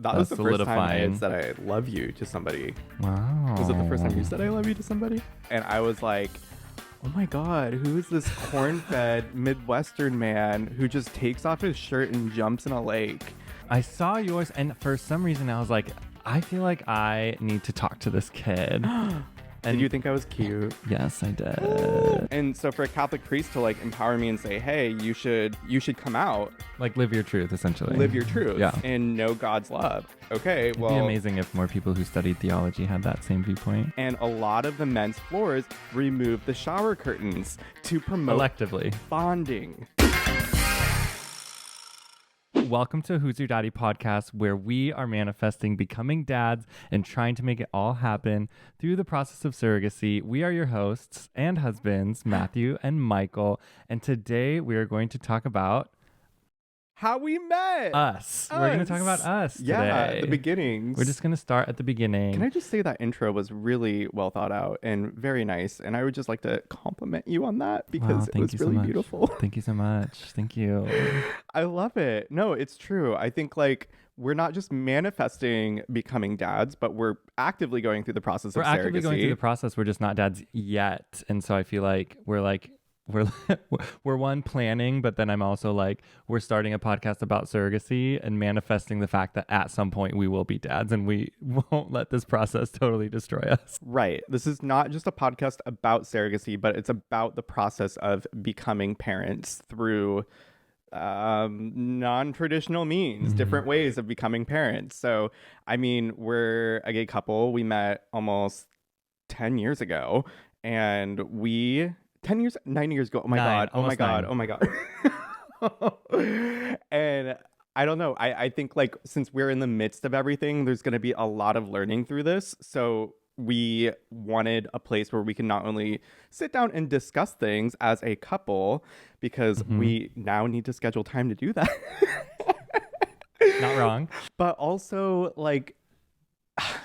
That was the first time I had said I love you to somebody. Wow. Was it the first time you said I love you to somebody? And I was like, oh my God, who is this corn-fed Midwestern man who just takes off his shirt and jumps in a lake? I saw yours, and for some reason I was like, I feel like I need to talk to this kid. And did you think I was cute? Yes, I did. And so for a Catholic priest to like empower me and say, hey, you should come out. Like live your truth, essentially. Live your truth. Yeah. And know God's love. Okay, It'd be amazing if more people who studied theology had that same viewpoint. And a lot of the men's floors removed the shower curtains to promote electively bonding. Welcome to Who's Your Daddy podcast, where we are manifesting becoming dads and trying to make it all happen through the process of surrogacy. We are your hosts and husbands, Matthew and Michael, and today we are going to talk about how we met. Us. We're going to talk about us today. Yeah, the beginnings. We're just going to start at the beginning. Can I just say that intro was really well thought out and very nice, and I would just like to compliment you on that because it was really beautiful. Thank you so much. Thank you. I love it. No, it's true. I think like we're not just manifesting becoming dads, but we're actively going through the process of surrogacy. We're actively going through the process. We're just not dads yet. And so I feel like we're one planning, but then I'm also like, we're starting a podcast about surrogacy and manifesting the fact that at some point we will be dads and we won't let this process totally destroy us. Right. This is not just a podcast about surrogacy, but it's about the process of becoming parents through non-traditional means, different ways of becoming parents. So, I mean, we're a gay couple. We met almost 10 years ago, and 9 years ago. Oh my God. Oh my God. Oh my God. And I don't know. I think like since we're in the midst of everything, there's going to be a lot of learning through this. So we wanted a place where we can not only sit down and discuss things as a couple, because we now need to schedule time to do that. Not wrong. But also like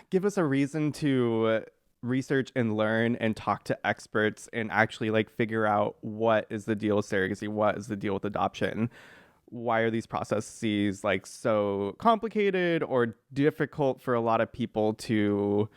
give us a reason to research and learn and talk to experts and actually like figure out what is the deal with surrogacy, what is the deal with adoption, why are these processes like so complicated or difficult for a lot of people to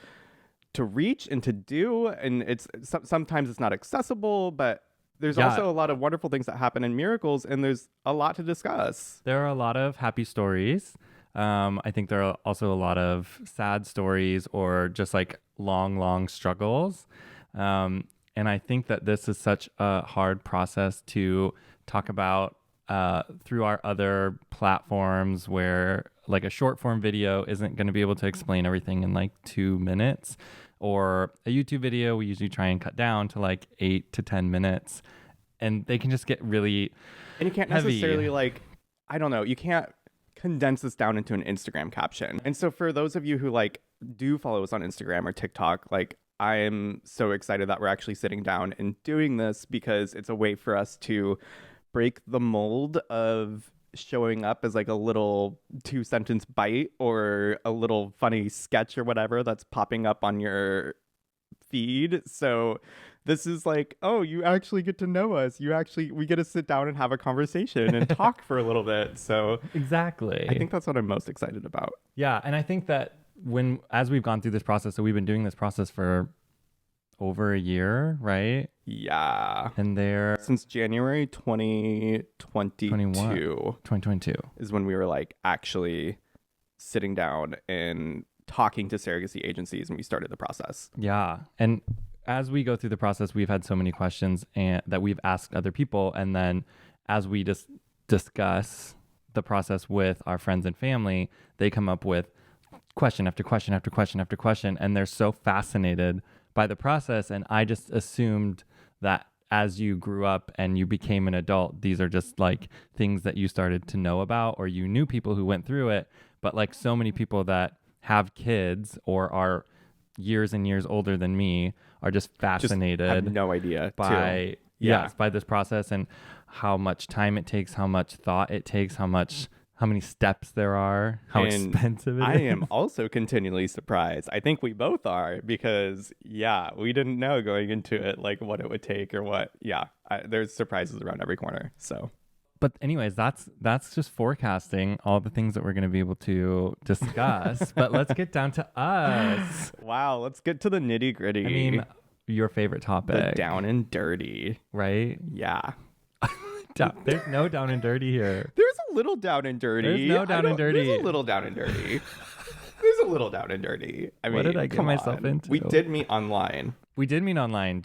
reach and to do, and it's sometimes it's not accessible, but there's also a lot of wonderful things that happen in miracles, and there's a lot to discuss. There are a lot of happy stories. I think there are also a lot of sad stories or just like long struggles. And I think that this is such a hard process to talk about through our other platforms where like a short form video isn't going to be able to explain everything in like 2 minutes, or a YouTube video we usually try and cut down to like 8 to 10 minutes, and they can just get really and you can't heavy. Necessarily like, I don't know, you can't condense this down into an Instagram caption. And so for those of you who like do follow us on Instagram or TikTok, like I am so excited that we're actually sitting down and doing this, because it's a way for us to break the mold of showing up as like a little 2-sentence bite or a little funny sketch or whatever that's popping up on your feed. So this is like, oh, you actually get to know us. We get to sit down and have a conversation and talk for a little bit. So exactly. I think that's what I'm most excited about. Yeah. And I think that as we've gone through this process, so we've been doing this process for over a year, right? Yeah. And since January 2022 is when we were like actually sitting down and talking to surrogacy agencies, and we started the process. Yeah. And as we go through the process, we've had so many questions that we've asked other people. And then as we just discuss the process with our friends and family, they come up with question after question after question after question. And they're so fascinated by the process. And I just assumed that as you grew up and you became an adult, these are just like things that you started to know about, or you knew people who went through it. But like so many people that have kids or are years and years older than me are just fascinated. Just have no idea by this process and how much time it takes, how much thought it takes, how many steps there are, how expensive it is. I am also continually surprised. I think we both are, because we didn't know going into it like what it would take or what. There's surprises around every corner. So But anyways, that's just forecasting all the things that we're going to be able to discuss. But let's get down to us. Wow, let's get to the nitty gritty. I mean, your favorite the topic, down and dirty. right? Yeah. There's no down and dirty here. There's a little down and dirty. There's no down and dirty. There's a little down and dirty. There's a little down and dirty. I mean, What did I get come myself on. into? We did meet online. We did meet online.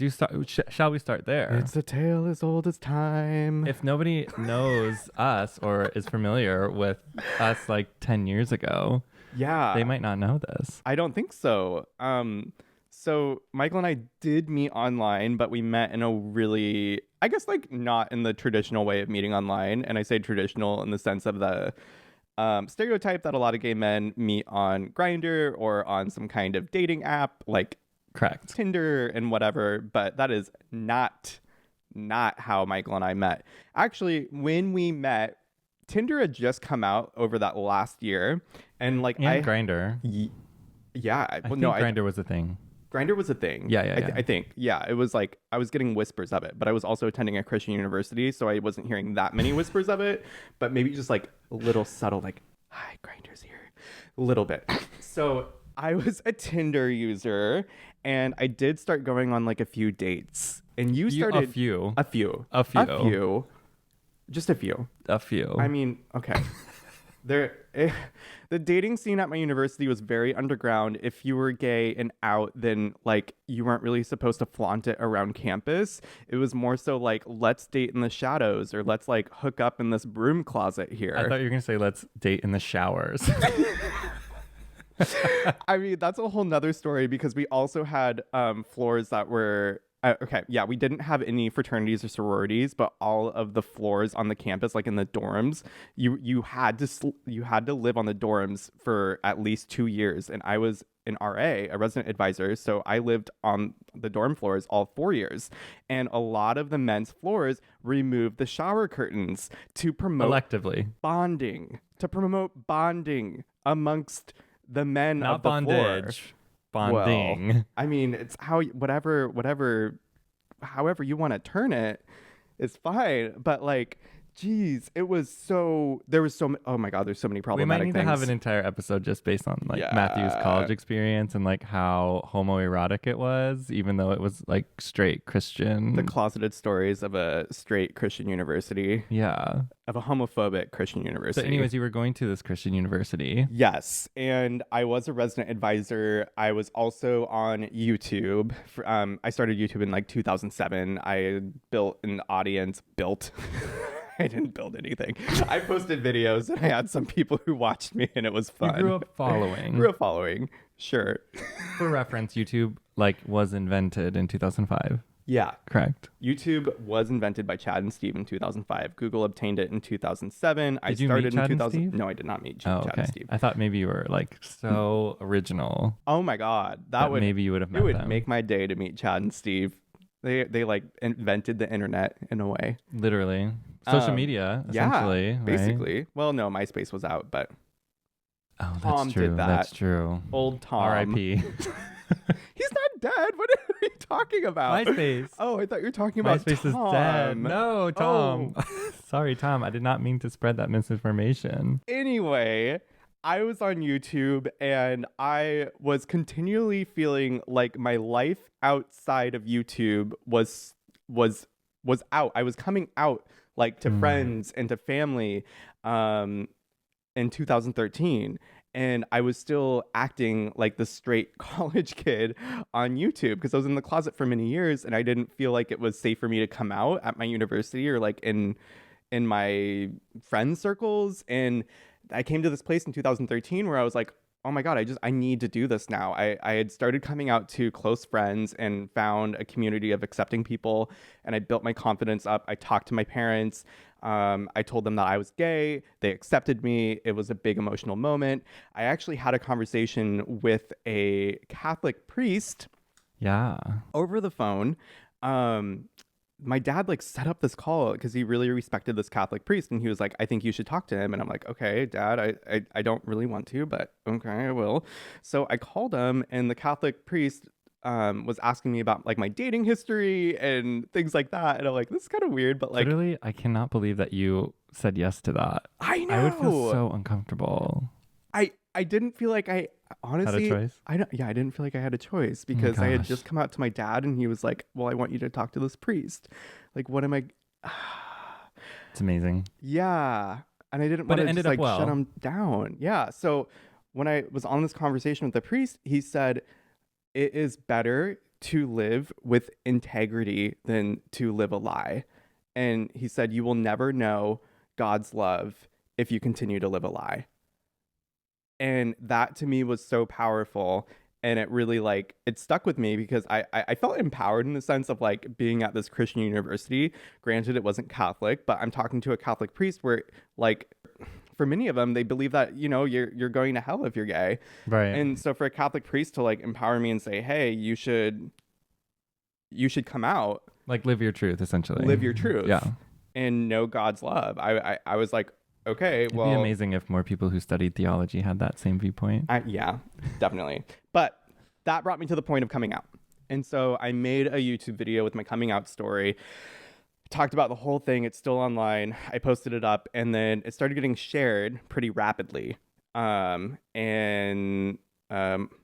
Shall we start there? It's a tale as old as time. If nobody knows us or is familiar with us like 10 years ago, Yeah. they might not know this. I don't think so. So Michael and I did meet online, but we met in a really, I guess, like not in the traditional way of meeting online. And I say traditional in the sense of the stereotype that a lot of gay men meet on Grindr or on some kind of dating app like Correct. Tinder and whatever. But that is not how Michael and I met. Actually, when we met, Tinder had just come out over that last year, and like And Grindr. Yeah, I think Grindr was a thing. Grindr was a thing. Yeah. I think. Yeah, it was like I was getting whispers of it, but I was also attending a Christian university, so I wasn't hearing that many whispers of it, but maybe just like a little subtle, like, hi, Grindr's here. A little bit. So I was a Tinder user, and I did start going on like a few dates. And you started... A few. Just a few. A few. I mean, okay. The dating scene at my university was very underground. If you were gay and out, then like you weren't really supposed to flaunt it around campus. It was more so like, let's date in the shadows, or let's like hook up in this broom closet here. I thought you were going to say, let's date in the showers. I mean, that's a whole nother story, because we also had floors that were we didn't have any fraternities or sororities, but all of the floors on the campus, like in the dorms, you had to live on the dorms for at least 2 years. And I was an RA, a resident advisor, so I lived on the dorm floors all 4 years. And a lot of the men's floors removed the shower curtains to promote Electively. bonding amongst the men Not of the bondage. floor. Bonding. Well, I mean, it's how however you want to turn it is fine. But like, geez, there was so oh my God, there's so many We problematic might need things. to have an entire episode just based on like Matthew's college experience and like how homoerotic it was, even though it was like straight Christian. The closeted stories of a straight Christian university. Yeah. Of a homophobic Christian So university. anyways, you were going to this Christian university. Yes, and I was a resident advisor. I was also on YouTube. I started YouTube in like 2007. I built an audience. I didn't build anything. I posted videos, and I had some people who watched me, and it was fun. You grew up following. Sure. For reference, YouTube like was invented in 2005. Yeah. Correct. YouTube was invented by Chad and Steve in 2005. Google obtained it in 2007. Did you meet Chad and Steve? No, I did not meet Oh, Chad okay. and Steve. I thought maybe you were like so original. Oh my God, Maybe you would have met it would them. make my day to meet Chad and Steve. They like invented the internet in a way. Literally. Social media, essentially. Yeah, right? basically. Well, no, MySpace was out, but Oh, that's Tom true. did that. That's true. old Tom. R.I.P. He's not dead. What are you talking about? MySpace. Oh, I thought you were talking about MySpace Tom. is dead. No, Tom. Oh. Sorry, Tom. I did not mean to spread that misinformation. Anyway, I was on YouTube, and I was continually feeling like my life outside of YouTube was out. I was coming out like to friends and to family in 2013, and I was still acting like the straight college kid on YouTube because I was in the closet for many years, and I didn't feel like it was safe for me to come out at my university or like in my friend circles. And I came to this place in 2013 where I was like, oh my God, I need to do this now. I had started coming out to close friends and found a community of accepting people, and I built my confidence up. I talked to my parents. I told them that I was gay. They accepted me. It was a big emotional moment. I actually had a conversation with a Catholic priest Yeah. over the phone. My dad like set up this call because he really respected this Catholic priest, and he was like, I think you should talk to him. And I'm like, okay, Dad, I don't really want to, but okay, I will. So I called him, and the Catholic priest was asking me about like my dating history and things like that. And I'm like, this is kind of weird, but like, Literally, I cannot believe that you said yes to that. I know. I would feel so uncomfortable. I didn't feel like I honestly Had a choice? I didn't feel like I had a choice Oh my because I had gosh. just come out to my dad and he was like, "Well, I want you to talk to this priest." Like, what am I It's amazing. Yeah. And I didn't But want it to ended just up like shut well. him down. Yeah. So when I was on this conversation with the priest, he said it is better to live with integrity than to live a lie. And he said you will never know God's love if you continue to live a lie. And that to me was so powerful. And it really like it stuck with me because I felt empowered in the sense of like being at this Christian university. Granted, it wasn't Catholic, but I'm talking to a Catholic priest where like for many of them, they believe that, you know, you're going to hell if you're gay. Right. And so for a Catholic priest to like empower me and say, hey, you should come out, Like live your truth, essentially. live your truth, Yeah. and know God's love. I was like, okay, It'd well, be amazing if more people who studied theology had that same viewpoint. Yeah, definitely. But that brought me to the point of coming out. And so I made a YouTube video with my coming out story, talked about the whole thing. It's still online. I posted it up and then it started getting shared pretty rapidly. And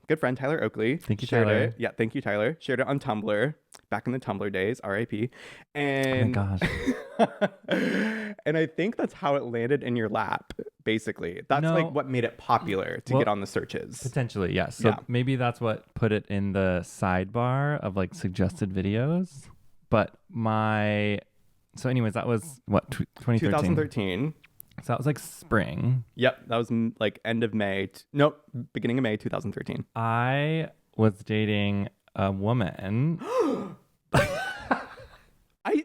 good friend Tyler Oakley Thank you, shared Tyler. it. Yeah, thank you, Tyler. Shared it on Tumblr back in the Tumblr days, RIP. And Oh my gosh. and I think that's how it landed in your lap, basically. That's No. like what made it popular to Well, get on the searches. Potentially, yes. So Yeah. maybe that's what put it in the sidebar of like suggested videos. But so anyways, that was what, 2013? 2013. So that was like spring. Yep, that was like end of May. Nope, beginning of May 2013. I was dating a woman. I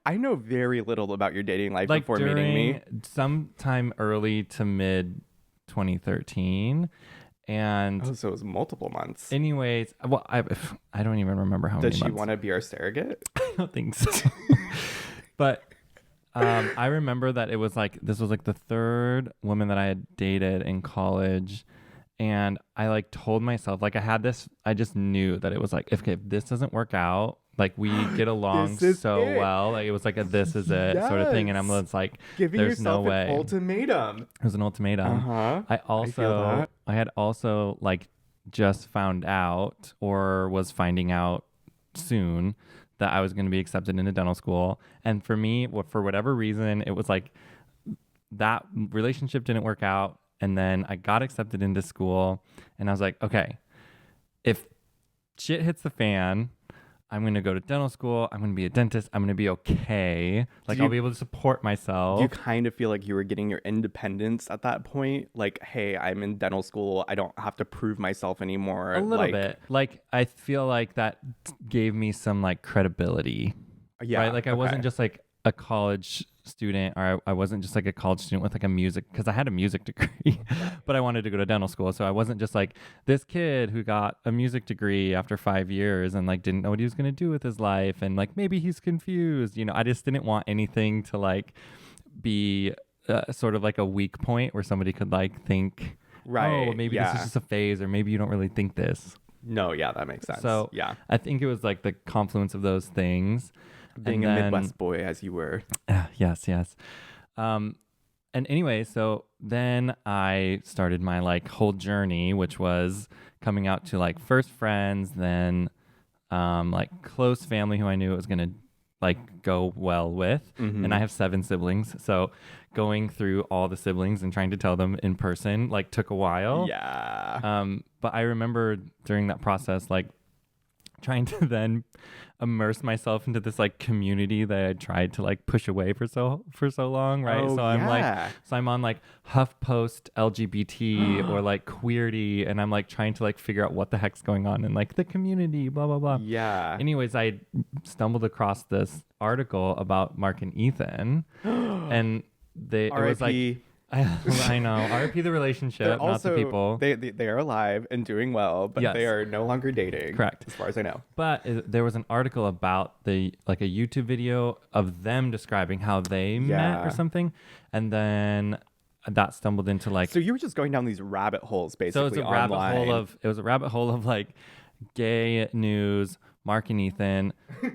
I know very little about your dating life Like before meeting me. sometime early to mid 2013. And Oh, so it was multiple months. anyways, well, I don't even remember how many Did she months. want to be our surrogate? I don't think so. But I remember that it was like, this was like the third woman that I had dated in college. And I like told myself, like I just knew that it was like, if this doesn't work out, like we get along This is so it. well. Like it was like a this is it sort of thing. And I'm Yes. just like, Giving there's no yourself way. an ultimatum. It was an ultimatum. Uh-huh. I had also like just found out or was finding out soon that I was going to be accepted into dental school. And for me, for whatever reason, it was like that relationship didn't work out. And then I got accepted into school and I was like, okay, if shit hits the fan, I'm going to go to dental school. I'm going to be a dentist. I'm going to be okay. Like I'll be able to support myself. Do you kind of feel like you were getting your independence at that point? Like, hey, I'm in dental school. I don't have to prove myself anymore. A little bit. Like I feel like that gave me some like credibility. Yeah. Right? Like I wasn't just like a college student, or I wasn't just like a college student with like a music, because I had a music degree, but I wanted to go to dental school. So I wasn't just like this kid who got a music degree after 5 years and like didn't know what he was going to do with his life. And like maybe he's confused. You know, I just didn't want anything to like be sort of like a weak point where somebody could like think, Right. oh, maybe this is just a phase, or maybe you don't really think this. No, yeah, that makes sense. So yeah, I think it was like the confluence of those things. being And a then- Midwest boy as you were. Yes. And anyway, so then I started my like whole journey, which was coming out to like first friends, then like close family who I knew it was gonna like go well with. Mhm. And I have 7 siblings, so going through all the siblings and trying to tell them in person like took a while. Yeah. But I remember during that process, like trying to then immerse myself into this like community that I tried to like push away for so long, right? Oh, So I'm yeah. I'm on like HuffPost LGBT or like Queerty, and I'm like trying to like figure out what the heck's going on in like the community, blah blah blah. Yeah. Anyways, I stumbled across this article about Mark and Ethan, and it was like R.I.P. I know RIP the relationship, They're not the people. They are alive and doing well, but Yes. they are no longer dating. Correct. As far as I know. But there was an article about like a YouTube video of them describing how they met Yeah. or something, and then that stumbled into like So you were just going down these rabbit holes, basically. so it was a rabbit hole of like gay news, Mark and Ethan,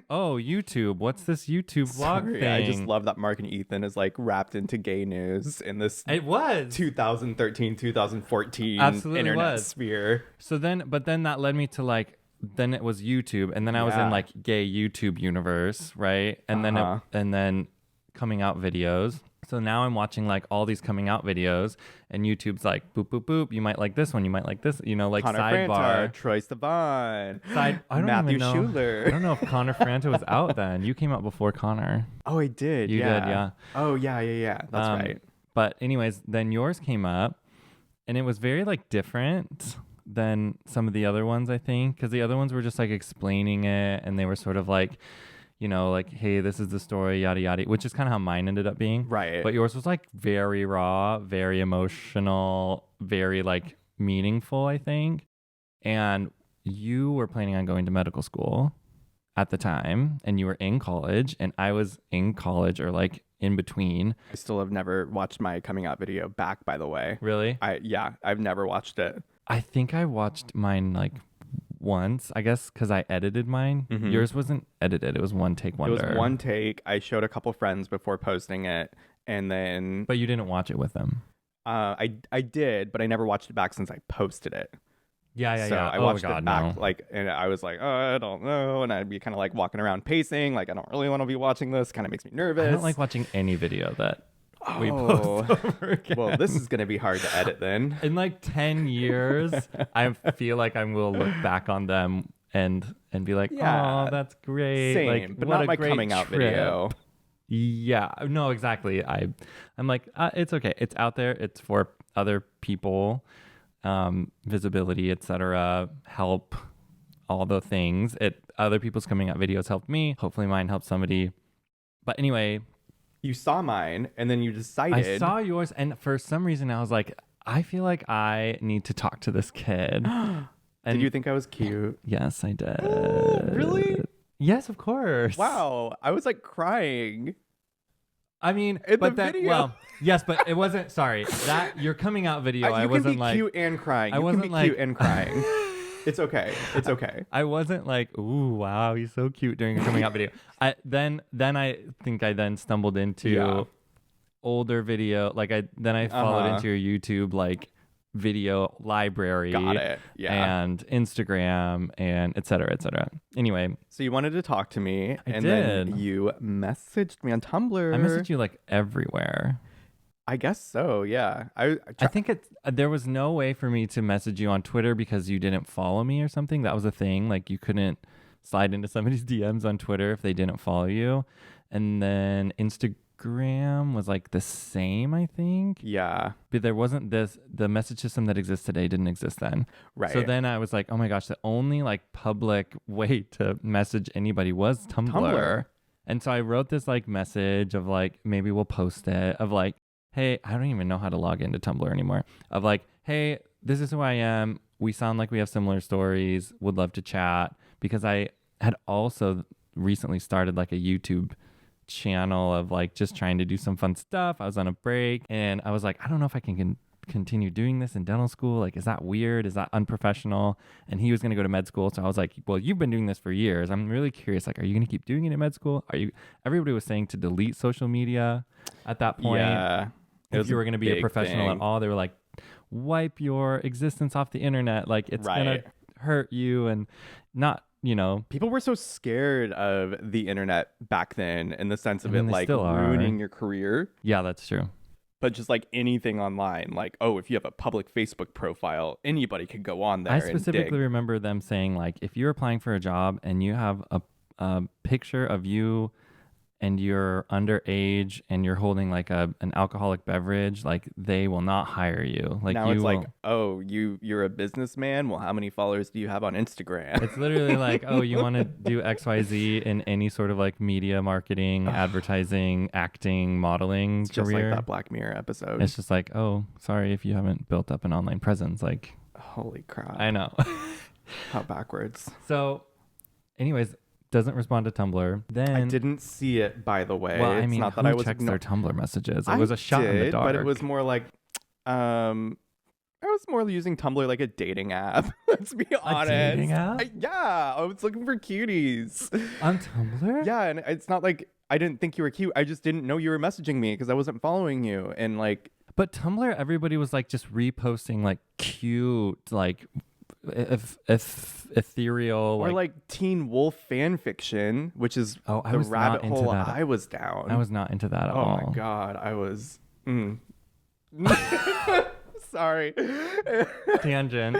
oh, YouTube, what's this YouTube vlog Sorry, thing? I just love that Mark and Ethan is like wrapped into gay news in this It was 2013, 2014 Absolutely internet was. sphere. So but then that led me to like, then it was YouTube, and then I was in Yeah. like gay YouTube universe, right? And then and then coming out videos. So now I'm watching like all these coming out videos, and YouTube's like boop boop boop. You might like this one. You might like this. You know, like Connor sidebar. Franta, Troye Sivan, I don't Matthew even know. Schuler. I don't know if Connor Franta was out then. You came out before Connor. Oh, I did. You yeah. did, yeah. Oh, yeah. That's right. But anyways, then yours came up, and it was very like different than some of the other ones, I think, because the other ones were just like explaining it, and they were sort of like, you know, like, hey, this is the story, yada yada, which is kind of how mine ended up being. Right. But yours was like very raw, very emotional, very like meaningful, I think. And you were planning on going to medical school at the time, and you were in college, and I was in college or like in between. I still have never watched my coming out video back, by the way. Really? I've never watched it. I think I watched mine like once, I guess, because I edited mine. Mhm. Yours wasn't edited. It was one take wonder. It was one take. I showed a couple friends before posting it, and then But you didn't watch it with them. I did, but I never watched it back since I posted it. Yeah. So I watched it back, no. like, and I was like, oh, I don't know, and I'd be kind of like walking around pacing, like I don't really want to be watching this. Kind of makes me nervous. I don't like watching any video that we Oh. post over again. Well, this is gonna be hard to edit then. In like 10 years, I feel like I will look back on them and be like, Yeah. oh, that's great. Same, like, but what not a my great coming out trip. video. Yeah, no, exactly. I'm like, it's okay. It's out there. It's for other people, visibility, etc. Help, all the things. Other people's coming out videos helped me. Hopefully, mine helped somebody. But anyway, You saw mine, and then you decided. I saw yours, and for some reason, I was like, I feel like I need to talk to this kid. And Did you think I was cute? Yes, I did. Really? Yes, of course. Wow, I was like crying. I mean, In but the that video. well, yes, but it wasn't. Sorry, that your coming out video. You I can wasn't be like cute and crying. I You wasn't can be like- cute and crying. It's okay. It's okay. I wasn't like, ooh, wow, he's so cute during your coming out video. Then I think I then stumbled into Yeah. older video. Like I followed Uh-huh. into your YouTube like video library. Got it. Yeah. And Instagram and et cetera, et cetera. Anyway, So you wanted to talk to me, I and then did. you messaged me on Tumblr. I messaged you like everywhere. I guess so. Yeah. I think there was no way for me to message you on Twitter because you didn't follow me or something. That was a thing. Like you couldn't slide into somebody's DMs on Twitter if they didn't follow you. And then Instagram was like the same, I think. Yeah. But there wasn't the message system that exists today didn't exist then. Right. So then I was like, oh my gosh, the only like public way to message anybody was Tumblr. And so I wrote this like message of like, maybe we'll post it, of like, hey, I don't even know how to log into Tumblr anymore. Of like, hey, this is who I am. We sound like we have similar stories. Would love to chat. Because I had also recently started like a YouTube channel of like just trying to do some fun stuff. I was on a break and I was like, I don't know if I can continue doing this in dental school. Like, is that weird? Is that unprofessional? And he was going to go to med school. So I was like, well, you've been doing this for years. I'm really curious. Like, are you going to keep doing it in med school? Everybody was saying to delete social media at that point. Yeah. It If was you were going to be a big professional thing. at all, they were like, wipe your existence off the internet. Like, it's going Right. to hurt you and not, you know. People were so scared of the internet back then in the sense of I mean, it they like still are. ruining your career. Yeah, that's true. But just like anything online, like, oh, if you have a public Facebook profile, anybody could go on there I and specifically dig. remember them saying, like, if you're applying for a job and you have a picture of you and you're underage and you're holding like an alcoholic beverage, like they will not hire you. Like Now you it's will, like, oh, you're a businessman? Well, how many followers do you have on Instagram? it's literally like, oh, you want to do XYZ in any sort of like media marketing, advertising, acting, modeling It's just career. like that Black Mirror episode. It's just like, oh, sorry if you haven't built up an online presence. Like, Holy crap. I know. How backwards. So, anyways, doesn't respond to Tumblr. Then I didn't see it, by the way. Well, I It's mean, not that who I was checks igno- their Tumblr messages? It I was a shot in the did, dark. but it was more like, I was more using Tumblr like a dating app. Let's be honest. dating app? Yeah, I was looking for cuties. On Tumblr? Yeah, and it's not like I didn't think you were cute. I just didn't know you were messaging me because I wasn't following you. And like, But Tumblr, everybody was like just reposting like cute, like ethereal, or like Teen Wolf fan fiction, which is Oh, I the was not rabbit into hole that. I was down. I was not into that at Oh all. my god, I was. Sorry. Tangent.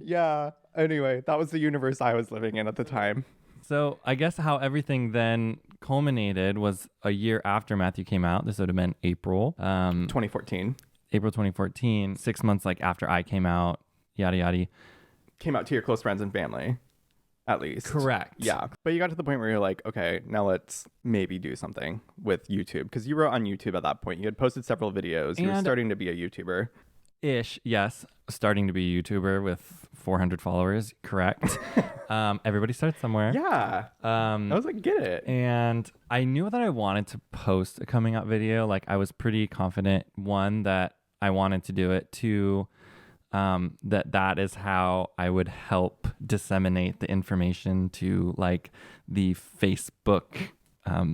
Yeah. Anyway, that was the universe I was living in at the time. So I guess how everything then culminated was a year after Matthew came out. This would have been April. 2014. April 2014, 6 months like after I came out, yada yada. Came out to your close friends and family, at least. Correct. Yeah. But you got to the point where you're like, okay, now let's maybe do something with YouTube. Because you were on YouTube at that point. You had posted several videos. You were And- starting to be a YouTuber. Ish, yes. Starting to be a YouTuber with 400 followers. Correct. Everybody starts somewhere. Yeah. I was like, get it. And I knew that I wanted to post a coming out video. Like I was pretty confident, one, that I wanted to do it. Two, that is how I would help disseminate the information to like the Facebook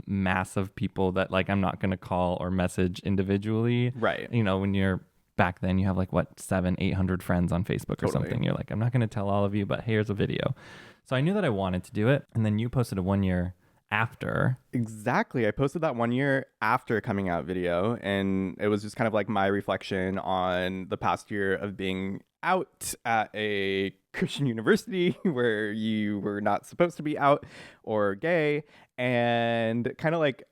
mass of people that like I'm not going to call or message individually. Right. You know, when you're back then, you have like what, 700-800 friends on Facebook or Totally. something. You're like, I'm not going to tell all of you, but here's a video. So I knew that I wanted to do it. And then you posted a 1 year after. Exactly. I posted that 1 year after coming out video, and it was just kind of like my reflection on the past year of being out at a Christian university where you were not supposed to be out or gay, and kind of like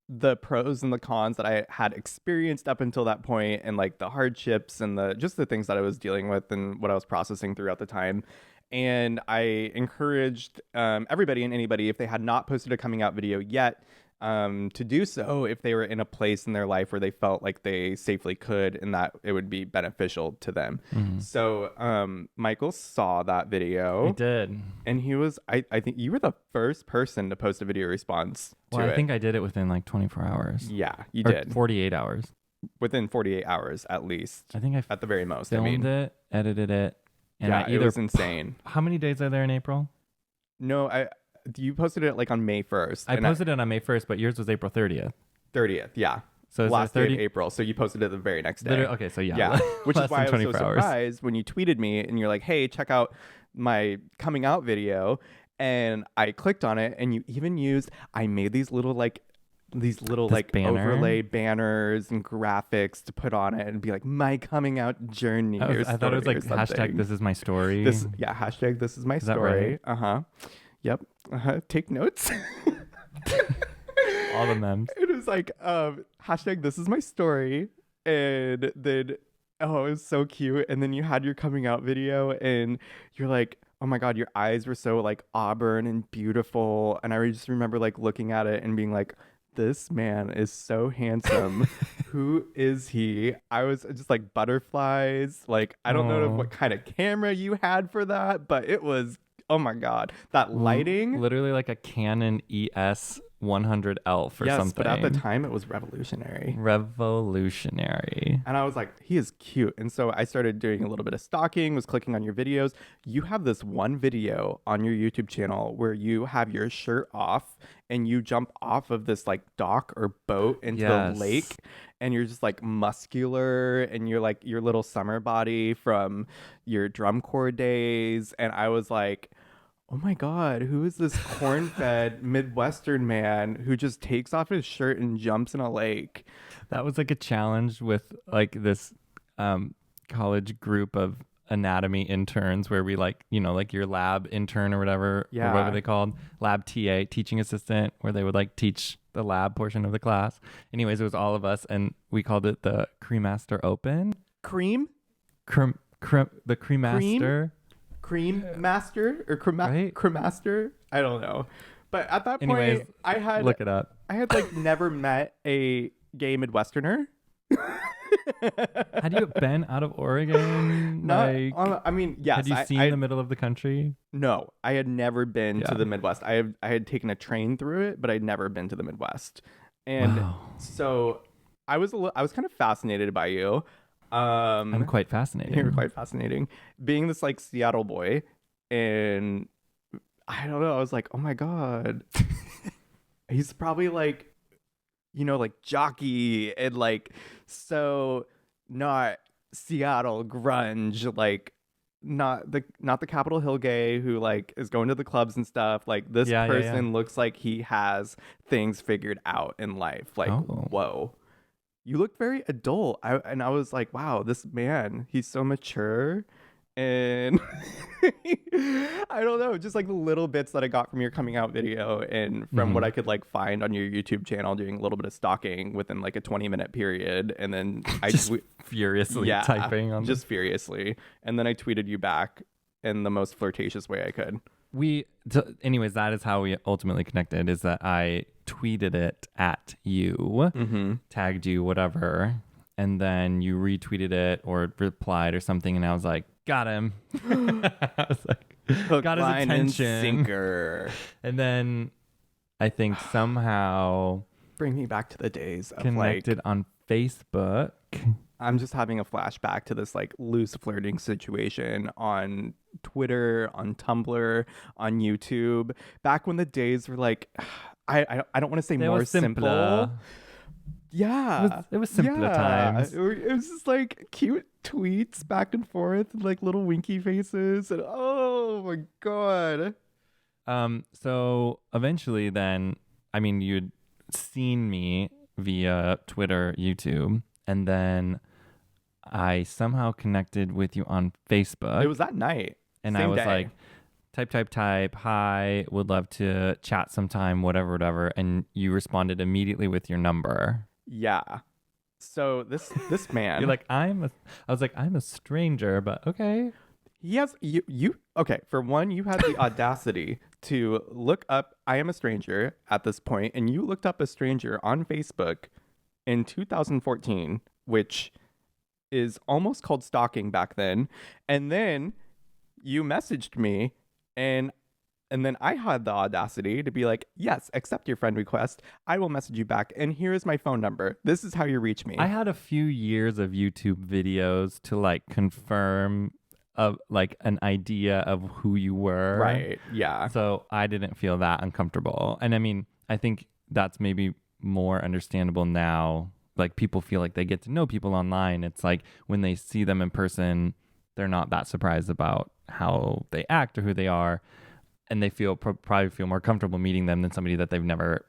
the pros and the cons that I had experienced up until that point, and like the hardships and the just the things that I was dealing with and what I was processing throughout the time. And I encouraged everybody and anybody, if they had not posted a coming out video yet, to do so if they were in a place in their life where they felt like they safely could and that it would be beneficial to them. Mm-hmm. So Michael saw that video. I did. And he was, I think you were the first person to post a video response to Well, it. I think I did it within like 24 hours. Yeah, you Or did. 48 hours. Within 48 hours at least. I think I At the very most. filmed it, edited it, and yeah, I either it was insane. How many days are there in April? No, you posted it like on May 1st. I posted it on May 1st, but yours was April 30th. 30th, yeah. So is Last there day 30 of April. So you posted it the very next day. Literally, okay, so yeah. Yeah, which is less why than I was so 24 hours. surprised when you tweeted me and you're like, hey, check out my coming out video. And I clicked on it, and you even used, I made these little This like banner? overlay banners and graphics to put on it and be like my coming out journey. I thought it was like hashtag this is my story. Hashtag this is my Is that story. right? Yep. Take notes. All the memes. It was like hashtag this is my story, and then it was so cute. And then you had your coming out video, and you're like, oh my god, your eyes were so like auburn and beautiful. And I just remember like looking at it and being like, this man is so handsome. Who is he? I was just like butterflies. Like, I don't know what kind of camera you had for that, but it was, oh my god, that lighting. Literally like a Canon ES 100L or Yes, something. but at the time it was revolutionary. Revolutionary. And I was like, he is cute. And so I started doing a little bit of stalking, was clicking on your videos. You have this one video on your YouTube channel where you have your shirt off and you jump off of this like dock or boat into the lake, and you're just like muscular, and you're like your little summer body from your drum corps days. And I was like, oh my god, who is this corn-fed Midwestern man who just takes off his shirt and jumps in a lake? That was like a challenge with like this college group of anatomy interns where we like, you know, like your lab intern or whatever, or what were they called? Lab TA, teaching assistant, where they would like teach the lab portion of the class. Anyways, it was all of us, and we called it the Cremaster Open. Cream? The Cremaster. Cream master or Right? cremaster? I don't know. But at that Anyways, point, I had look it up. I had like never met a gay Midwesterner. Had you been out of Oregon? I mean, yes. Had you seen the middle of the country? No, I had never been to Yeah. the Midwest. I had taken a train through it, but I'd never been to the Midwest. And Wow. so I was kind of fascinated by you. I'm quite fascinating. You're quite fascinating. Being this like Seattle boy, and I don't know, I was like, oh my God. He's probably like, like jockey and like so not Seattle grunge, like not the Capitol Hill gay who like is going to the clubs and stuff. Like this Yeah, yeah, yeah. person looks like he has things figured out in life. Like, Oh. whoa. You look very adult. I was like, wow, this man, he's so mature. And I don't know, just like the little bits that I got from your coming out video and from what Mhm. I could like find on your YouTube channel, doing a little bit of stalking within like a 20-minute period. And then Just furiously yeah, typing on just furiously. And then I tweeted you back in the most flirtatious way I could. Anyways, that is how we ultimately connected, is that I tweeted it at you, Mm-hmm. tagged you, whatever, and then you retweeted it or replied or something, and I was like, got him. I was like, Hook, got his line, and attention. sinker. And then I think somehow Bring me back to the days of connected like, on Facebook. I'm just having a flashback to this like loose flirting situation on Twitter, on Tumblr, on YouTube. Back when the days were like, I don't want to say It more was simple. simpler. Yeah. It was simpler times. It was just like cute tweets back and forth, like little winky faces, and oh my God. So eventually then, I mean, you'd seen me via Twitter, YouTube, and then I somehow connected with you on Facebook. It was that night. And Same I was day. like, type, hi, would love to chat sometime, whatever. And you responded immediately with your number. Yeah. So this man, You're like, I was like, I'm a stranger, but okay. he has you okay, for one, you had the audacity to look up I am a stranger at this point, and you looked up a stranger on Facebook in 2014, which is almost called stalking back then. And then you messaged me, and then I had the audacity to be like, yes, accept your friend request. I will message you back. And here is my phone number. This is how you reach me. I had a few years of YouTube videos to like confirm like an idea of who you were. Right. Yeah. So I didn't feel that uncomfortable. And I mean, I think that's maybe more understandable now. Like people feel like they get to know people online. It's like when they see them in person, they're not that surprised about how they act or who they are. And they probably feel more comfortable meeting them than somebody that they've never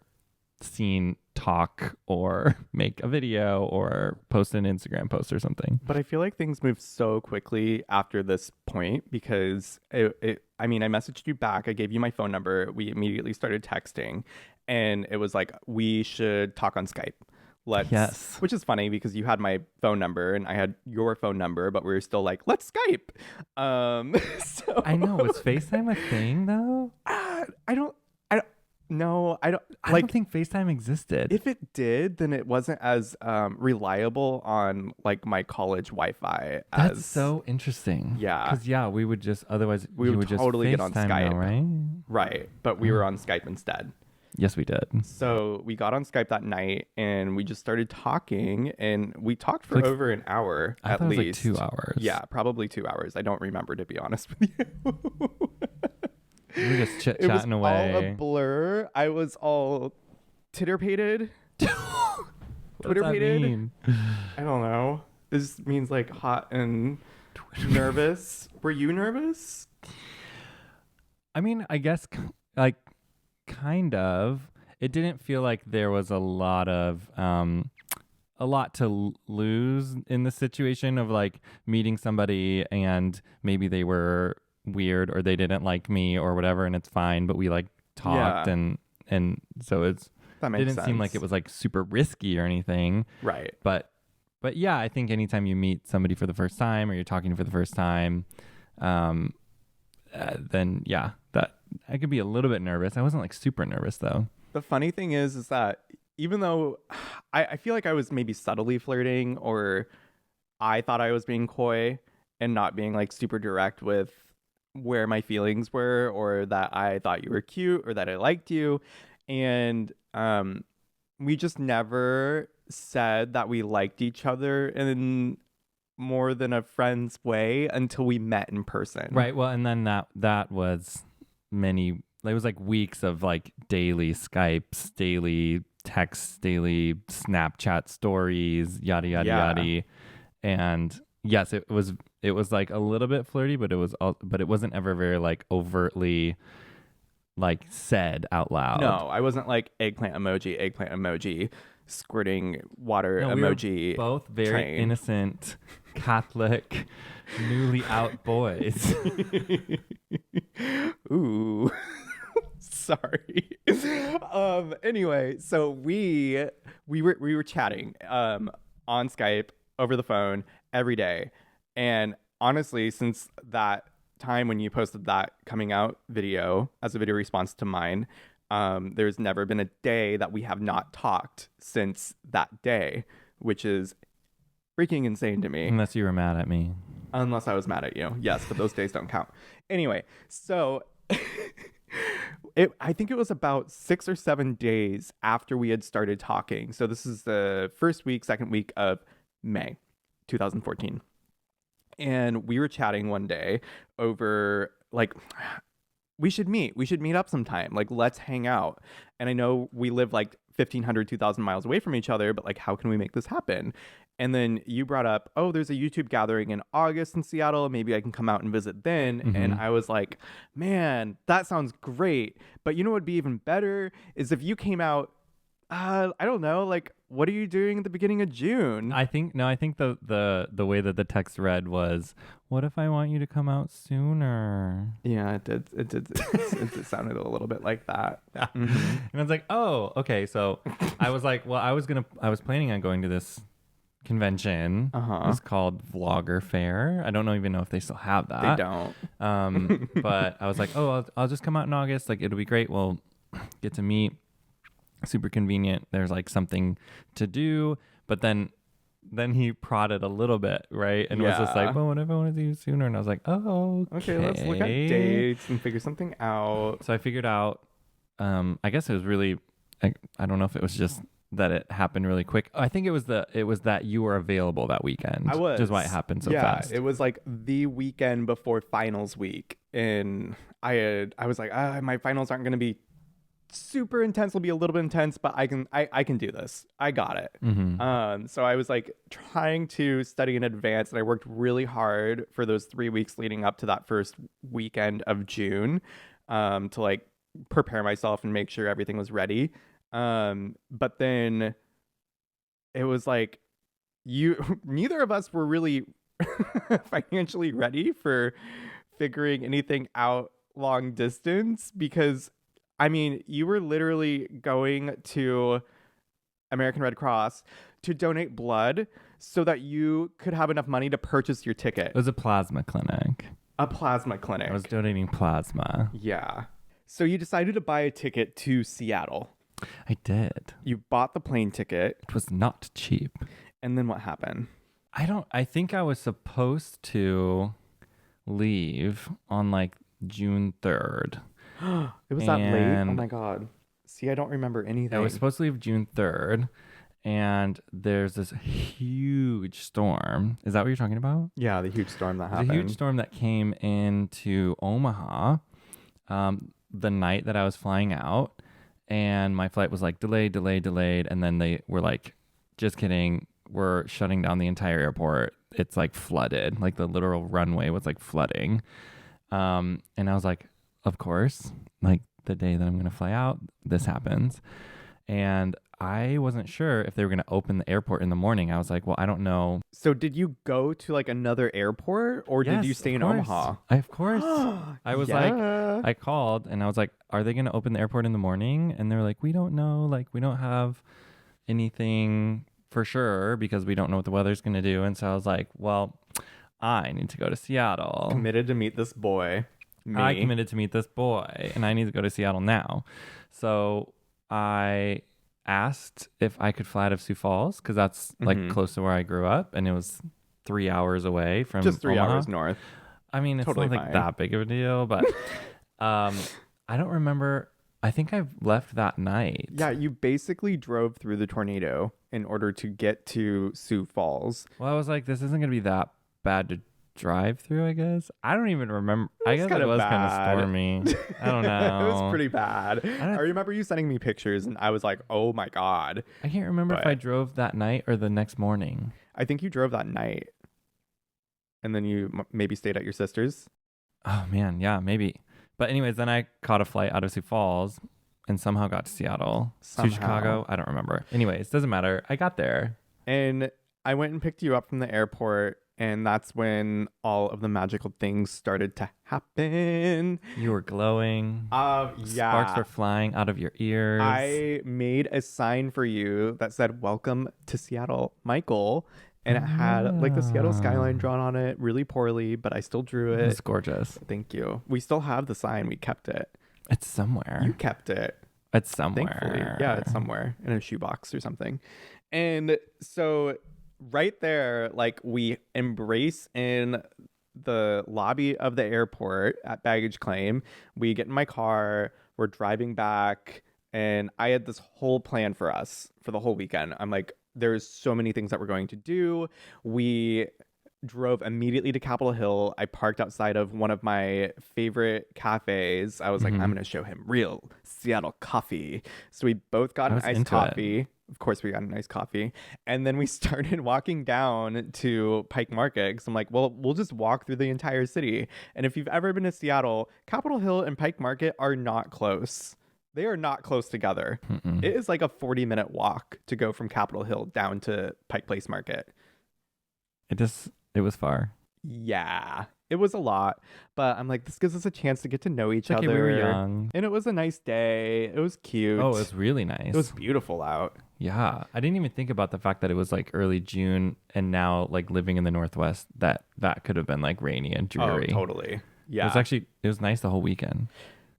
seen talk or make a video or post an Instagram post or something. But I feel like things moved so quickly after this point because I mean, I messaged you back. I gave you my phone number. We immediately started texting, and it was like, we should talk on Skype. Yes. Which is funny because you had my phone number and I had your phone number, but we were still like, let's Skype. So I know. Was FaceTime a thing though? I don't no, I don't I like don't think FaceTime existed. if it did, then it wasn't as reliable on like my college Wi-Fi. That's so interesting. Yeah. Because we would just otherwise We would just totally get on FaceTime Skype. now, right? Right, but we were on Skype instead. Yes, we did. So we got on Skype that night and we just started talking, and we talked for Like, over an hour I at thought least. it was like 2 hours. Yeah, probably 2 hours. I don't remember, to be honest with you. We were just It was chatting all away. a blur. I was all titterpated. What does that Twitterpated? mean? I don't know. This means like hot and nervous. Were you nervous? I mean, I guess like kind of. It didn't feel like there was a lot to lose in the situation of like meeting somebody and maybe they were weird or they didn't like me or whatever, and it's fine, but we like talked. Yeah. and so it That makes didn't seem like it was like super risky or anything. right. But yeah, I think anytime you meet somebody for the first time or you're talking for the first time, then yeah, that I could be a little bit nervous. I wasn't like super nervous though. The funny thing is that even though I feel like I was maybe subtly flirting, or I thought I was being coy and not being like super direct with where my feelings were, or that I thought you were cute or that I liked you. And we just never said that we liked each other in more than a friend's way until we met in person. Right. Well, and then that was many. It was like weeks of like daily Skypes, daily texts, daily Snapchat stories, yada yada Yeah. yada. And yes, it was like a little bit flirty, but it wasn't ever very like overtly like said out loud. No, I wasn't like eggplant emoji, squirting water No, emoji. we were both very train. innocent, Catholic, newly out boys. Ooh. Sorry. Anyway, so we were chatting on Skype over the phone every day. And honestly, since that time when you posted that coming out video as a video response to mine, there's never been a day that we have not talked since that day, which is freaking insane to me. Unless you were mad at me. Unless I was mad at you. Yes, but those days don't count. Anyway, so I think it was about 6 or 7 days after we had started talking. So this is the second week of May 2014. And we were chatting one day over like, we should meet up sometime. Like, let's hang out. And I know we live like 1,500, 2,000 miles away from each other, but like, how can we make this happen? And then you brought up, oh, there's a YouTube gathering in August in Seattle. Maybe I can come out and visit then. Mm-hmm. And I was like, man, that sounds great. But you know what would be even better is if you came out, I don't know, like, what are you doing at the beginning of June? I think the way that the text read was, what if I want you to come out sooner? Yeah, it did. It sounded a little bit like that. Mm-hmm. And I was like, oh, okay. So I was like, well, I was planning on going to this convention. It's called Vlogger Fair. I don't even know if they still have that. They don't. But I was like, oh, I'll just come out in August. Like, it'll be great. We'll get to meet. Super convenient. There's like something to do. But then he prodded a little bit, right? And was just like, well, what if I want to do sooner? And I was like, oh, okay, let's look at dates and figure something out. So I figured out, I guess it was really, I don't know if it was just that it happened really quick. I think it was that you were available that weekend. I was. Which is why it happened so fast. Yeah, it was like the weekend before finals week. And I was like, my finals aren't going to be super intense. Will be a little bit intense, but I can do this. I got it. Mm-hmm. So I was like trying to study in advance, and I worked really hard for those 3 weeks leading up to that first weekend of June, to like prepare myself and make sure everything was ready. But then it was like neither of us were really financially ready for figuring anything out long distance, because I mean, you were literally going to American Red Cross to donate blood so that you could have enough money to purchase your ticket. It was a plasma clinic. A plasma clinic. I was donating plasma. Yeah. So you decided to buy a ticket to Seattle. I did. You bought the plane ticket. It was not cheap. And then what happened? I think I was supposed to leave on like June 3rd. It was that late? Oh my God. See, I don't remember anything. I was supposed to leave June 3rd, and there's this huge storm. Is that what you're talking about? Yeah, the huge storm that happened. The huge storm that came into Omaha the night that I was flying out, and my flight was like delayed, and then they were like, just kidding, we're shutting down the entire airport. It's like flooded. Like the literal runway was like flooding. And I was like, of course, like the day that I'm going to fly out, this happens. And I wasn't sure if they were going to open the airport in the morning. I was like, well, I don't know. So did you go to like another airport, or did you stay in Omaha? Of course. I was like, Yeah. I called and I was like, are they going to open the airport in the morning? And they're like, we don't know. Like, we don't have anything for sure because we don't know what the weather's going to do. And so I was like, well, I need to go to Seattle. Committed to meet this boy. Me. I committed to meet this boy and I need to go to Seattle now. So I asked if I could fly out of Sioux Falls because that's like close to where I grew up, and it was 3 hours away from just 3 Omaha. hours north. I mean, it's Totally not like fine. that big of a deal, but I don't remember. I think I left that night. Yeah, you basically drove through the tornado in order to get to Sioux Falls. Well, I was like, this isn't going to be that bad to drive through, I guess. I don't even remember. I guess it kinda was kind of bad. stormy. I don't know. It was pretty bad. don't- I remember you sending me pictures and I was like, oh my God. I can't remember if But- I drove that night or the next morning. I think you drove that night. And then you maybe stayed at your sister's. Oh man, yeah, maybe. But anyways, then I caught a flight out of Sioux Falls and somehow got to Seattle. To Chicago. I don't remember. Anyways, doesn't matter. I got there. And I went and picked you up from the airport. And that's when all of the magical things started to happen. You were glowing. Yeah. Sparks were flying out of your ears. I made a sign for you that said, "Welcome to Seattle, Michael." And it had like the Seattle skyline drawn on it really poorly, but I still drew it. It's gorgeous. Thank you. We still have the sign. We kept it. It's somewhere. You kept it. It's somewhere. Thankfully. Yeah, it's somewhere in a shoebox or something. And so right there, like we embrace in the lobby of the airport at baggage claim. We get in my car, we're driving back, and I had this whole plan for us for the whole weekend. I'm like, there's so many things that we're going to do. We drove immediately to Capitol Hill. I parked outside of one of my favorite cafes. I was like, I'm going to show him real Seattle coffee. So we both got an iced coffee. Of course, we got an iced coffee. And then we started walking down to Pike Market because I'm like, well, we'll just walk through the entire city. And if you've ever been to Seattle, Capitol Hill and Pike Market are not close. They are not close together. It is like a 40-minute walk to go from Capitol Hill down to Pike Place Market. It was far. Yeah, it was a lot, but I'm like, this gives us a chance to get to know each other. We were young. And it was a nice day. It was cute. Oh, it was really nice. It was beautiful out. Yeah. I didn't even think about the fact that it was like early June and now like living in the Northwest that could have been like rainy and dreary. Oh, totally. Yeah. It was nice the whole weekend.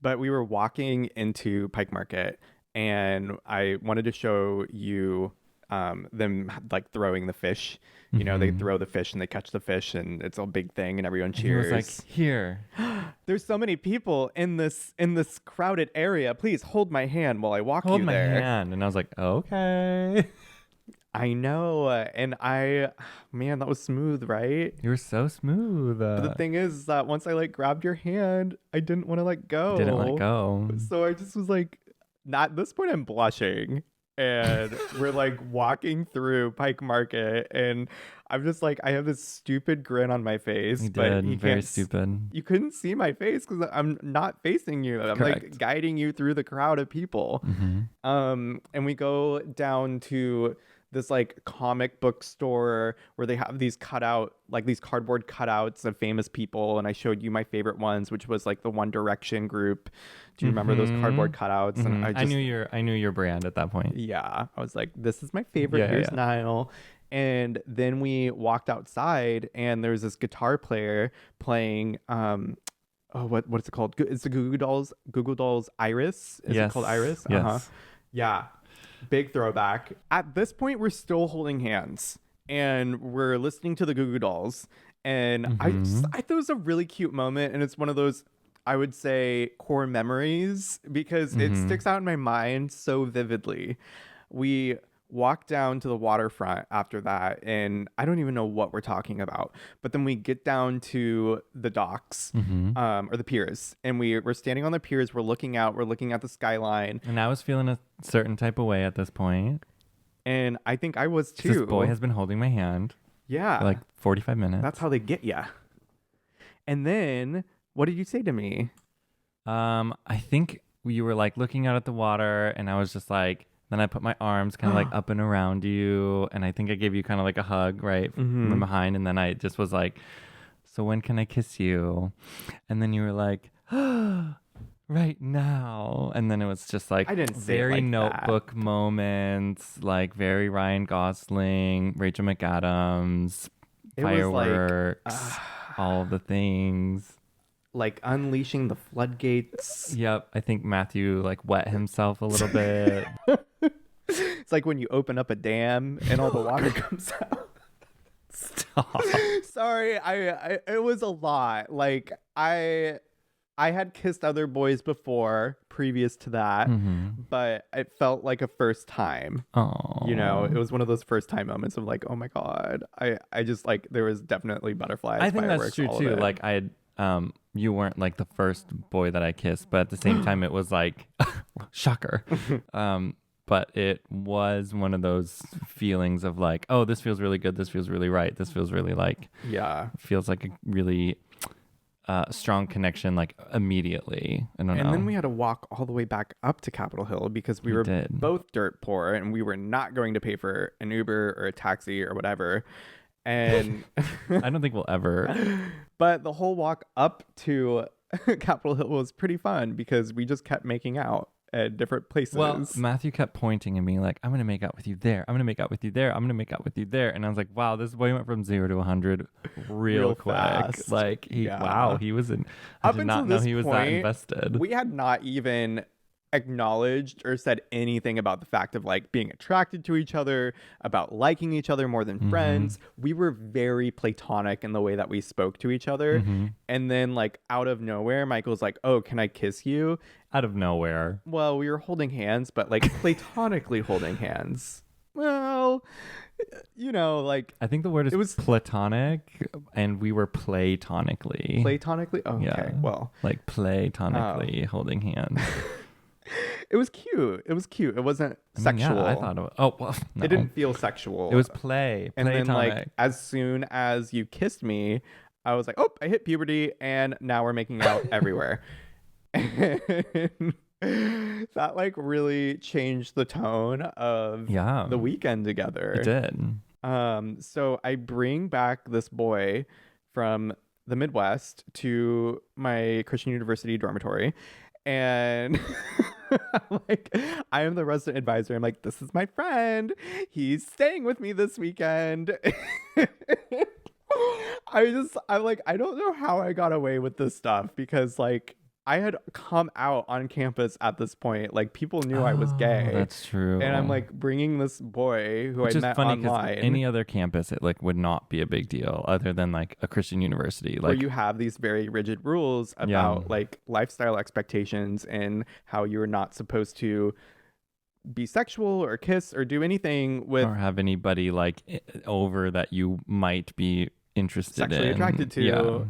But we were walking into Pike Market and I wanted to show you them like throwing the fish. You know, they throw the fish and they catch the fish and it's a big thing and everyone cheers. It was like, here. There's so many people in this crowded area. Please hold my hand while I walk Hold you my there. hand. And I was like, okay. I know. And man, that was smooth, right? You were so smooth. But the thing is that once I like grabbed your hand, I didn't want to let go. Didn't let go. So I just was like, at this point I'm blushing. And we're like walking through Pike Market and I'm just like, I have this stupid grin on my face. You but did. Very stupid. You couldn't see my face because I'm not facing you. I'm Correct. like guiding you through the crowd of people. And we go down to this like comic book store where they have these these cardboard cutouts of famous people. And I showed you my favorite ones, which was like the One Direction group. Do you remember those cardboard cutouts? And I knew your brand at that point. Yeah. I was like, this is my favorite. Here's Niall. And then we walked outside and there was this guitar player playing what's it called? It's the Google Dolls Iris. Is it called Iris? Yes. Yeah. Big throwback. At this point, we're still holding hands and we're listening to the Goo Goo Dolls. And I thought it was a really cute moment. And it's one of those, I would say, core memories because it sticks out in my mind so vividly. We walked down to the waterfront after that. And I don't even know what we're talking about. But then we get down to the docks or the piers. And we're standing on the piers. We're looking out. We're looking at the skyline. And I was feeling a certain type of way at this point. And I think I was too. This boy has been holding my hand. Yeah. For like 45 minutes. That's how they get ya. And then, what did you say to me? I think you were like looking out at the water and I was just like, then I put my arms kind of like up and around you. And I think I gave you kind of like a hug, right? From behind. And then I just was like, so when can I kiss you? And then you were like, right now. And then it was just like I didn't say very it like Notebook moments, like very Ryan Gosling, Rachel McAdams, It fireworks, was like, all the things. Like unleashing the floodgates. Yep. I think Matthew like wet himself a little bit. It's like when you open up a dam and all the water comes out. Stop. Sorry, I it was a lot. Like I I had kissed other boys before, previous to that, but it felt like a first time. Oh, You know, it was one of those first time moments of like, oh my God. I just like, there was definitely butterflies, I think that's fireworks, true all too. of it. Like you weren't like the first boy that I kissed, but at the same time, it was like, shocker. But it was one of those feelings of like, oh, this feels really good. This feels really right. This feels really like, Yeah. feels like a really strong connection, like immediately. I don't know. And then we had to walk all the way back up to Capitol Hill because we were did. both dirt poor and we were not going to pay for an Uber or a taxi or whatever. And I don't think we'll ever. but the whole walk up to Capitol Hill was pretty fun because we just kept making out at different places. Well, Matthew kept pointing and being like, I'm going to make out with you there. I'm going to make out with you there. I'm going to make out with you there. And I was like, wow, this boy went from 0 to 100 real quick. fast. Like, wow, he was in. I Up did until not know this he was that point, invested. We had not even acknowledged or said anything about the fact of like being attracted to each other, about liking each other more than friends. We were very platonic in the way that we spoke to each other. And then like out of nowhere, Michael's like, oh, can I kiss you? Out of nowhere. Well, we were holding hands, but like platonically holding hands. Well, you know, like I think the word is it was platonic, and we were platonically. platonically. Oh, Yeah. okay. Well, Like platonically holding hands. it was cute. It was cute. It wasn't I mean, sexual. Yeah, I thought it was. Oh, well, no. It didn't feel sexual. It was play. And then Platonic. like as soon as you kissed me, I was like, oh, I hit puberty and now we're making out everywhere. And that like really changed the tone of the weekend together. It did. So I bring back this boy from the Midwest to my Christian University dormitory, and like I am the resident advisor. I'm like, this is my friend. He's staying with me this weekend. I'm like, I don't know how I got away with this stuff because like I had come out on campus at this point. Like people knew I was gay. That's true. And I'm like bringing this boy who Which I is met funny because online. any other campus, it like would not be a big deal other than like a Christian university. Like where you have these very rigid rules about like lifestyle expectations and how you're not supposed to be sexual or kiss or do anything with or have anybody like over that you might be interested sexually in. attracted to. Yeah.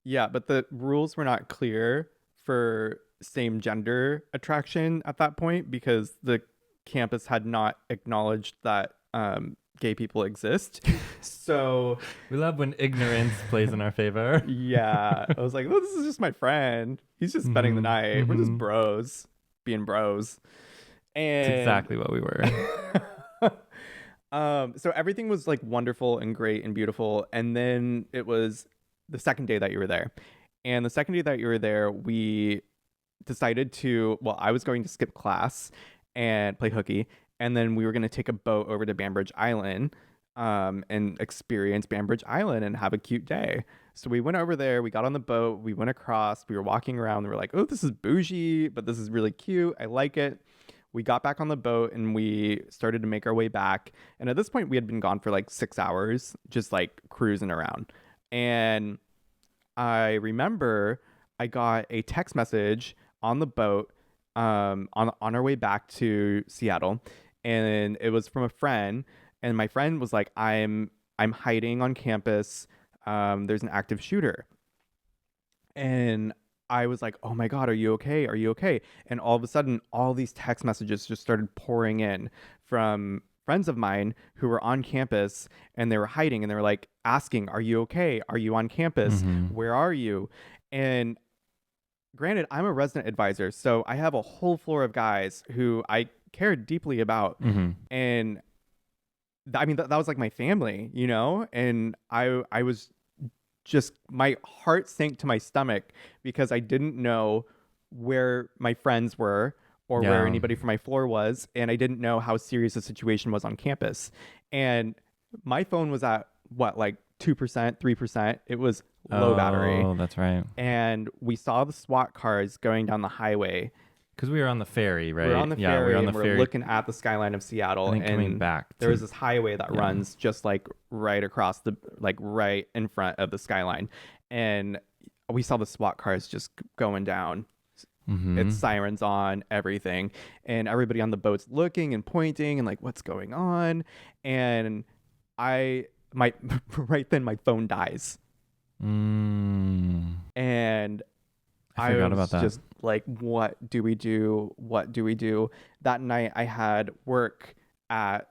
Yeah, but the rules were not clear for same gender attraction at that point because the campus had not acknowledged that gay people exist. So We love when ignorance plays in our favor. yeah, I was like, well, this is just my friend. He's just spending the night. We're just bros, being bros. And It's exactly what we were. so everything was like wonderful and great and beautiful. And then it was the second day that you were there. And the second day that you were there, we decided to, well, I was going to skip class and play hooky. And then we were going to take a boat over to Bambridge Island and experience Bambridge Island and have a cute day. So we went over there, we got on the boat, we went across, we were walking around, we were like, oh, this is bougie, but this is really cute. I like it. We got back on the boat and we started to make our way back. And at this point, we had been gone for like 6 hours, just like cruising around. And I remember I got a text message on the boat on our way back to Seattle, and it was from a friend. And my friend was like, "I'm hiding on campus. There's an active shooter." And I was like, oh my God, are you okay? Are you okay? And all of a sudden, all these text messages just started pouring in from friends of mine who were on campus and they were hiding and they were like asking, are you okay? Are you on campus? Where are you? And granted, I'm a resident advisor, so I have a whole floor of guys who I care deeply about. And I mean, that was like my family, you know? And I was just, my heart sank to my stomach because I didn't know where my friends were or where anybody from my floor was. And I didn't know how serious the situation was on campus. And my phone was at what, like 2%, 3%. It was low battery. Oh, that's right. And we saw the SWAT cars going down the highway. Because we were on the ferry, right? We were on the ferry, we were on the and ferry. we're looking at the skyline of Seattle. I think and coming back. there was this highway that runs just like right across the, like right in front of the skyline. And we saw the SWAT cars just going down. Mm-hmm. It's sirens on, everything. And everybody on the boat's looking and pointing and like, what's going on? And my right then my phone dies. Mm. And I I forgot was about that. just like, what do we do? What do we do? That night I had work at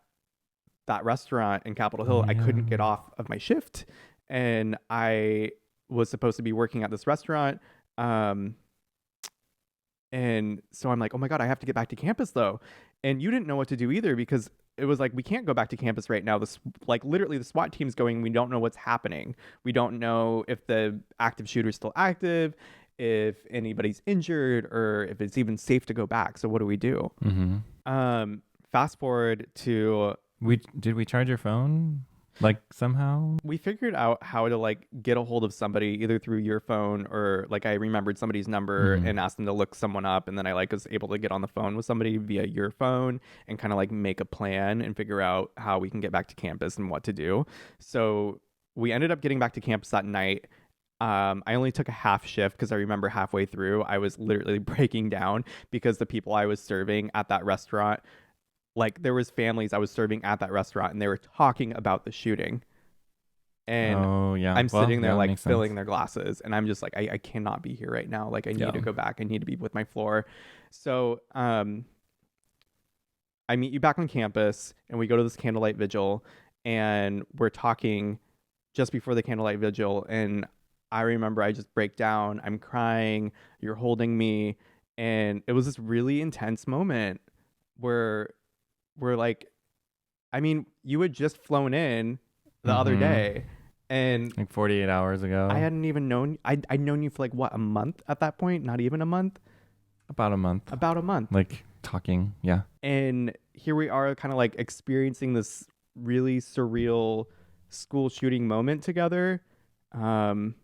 that restaurant in Capitol Oh Hill. I yeah. couldn't get off of my shift, and I was supposed to be working at this restaurant. Um, and so I'm like, oh my God, I have to get back to campus though. And you didn't know what to do either because it was like, we can't go back to campus right now. This, like, literally the SWAT team's going, we don't know what's happening. We don't know if the active shooter's still active, if anybody's injured, or if it's even safe to go back. So what do we do? Mm-hmm. Fast forward to, Did we charge your phone like somehow? we figured out how to like get a hold of somebody either through your phone, or like I remembered somebody's number Mm. and asked them to look someone up, and then I like was able to get on the phone with somebody via your phone and kind of like make a plan and figure out how we can get back to campus and what to do. So we ended up getting back to campus that night. I only took a half shift because I remember halfway through I was literally breaking down because the people I was serving at that restaurant, like there was families I was serving at that restaurant and they were talking about the shooting. And Oh yeah. I'm Well, sitting there yeah, like makes filling sense. their glasses, and I'm just like, I cannot be here right now. Like I need Yeah. to go back. I need to be with my floor. So I meet you back on campus and we go to this candlelight vigil, and we're talking just before the candlelight vigil, and I remember I just break down. I'm crying. You're holding me, and it was this really intense moment where we're like, I mean, you had just flown in the other Mm-hmm. day, and Like 48 hours I ago. hadn't even known. I'd known you for like what, a month at that point? Not even a month. About a month. About a month. Like talking. Yeah. And here we are, kind of like experiencing this really surreal school shooting moment together. Um,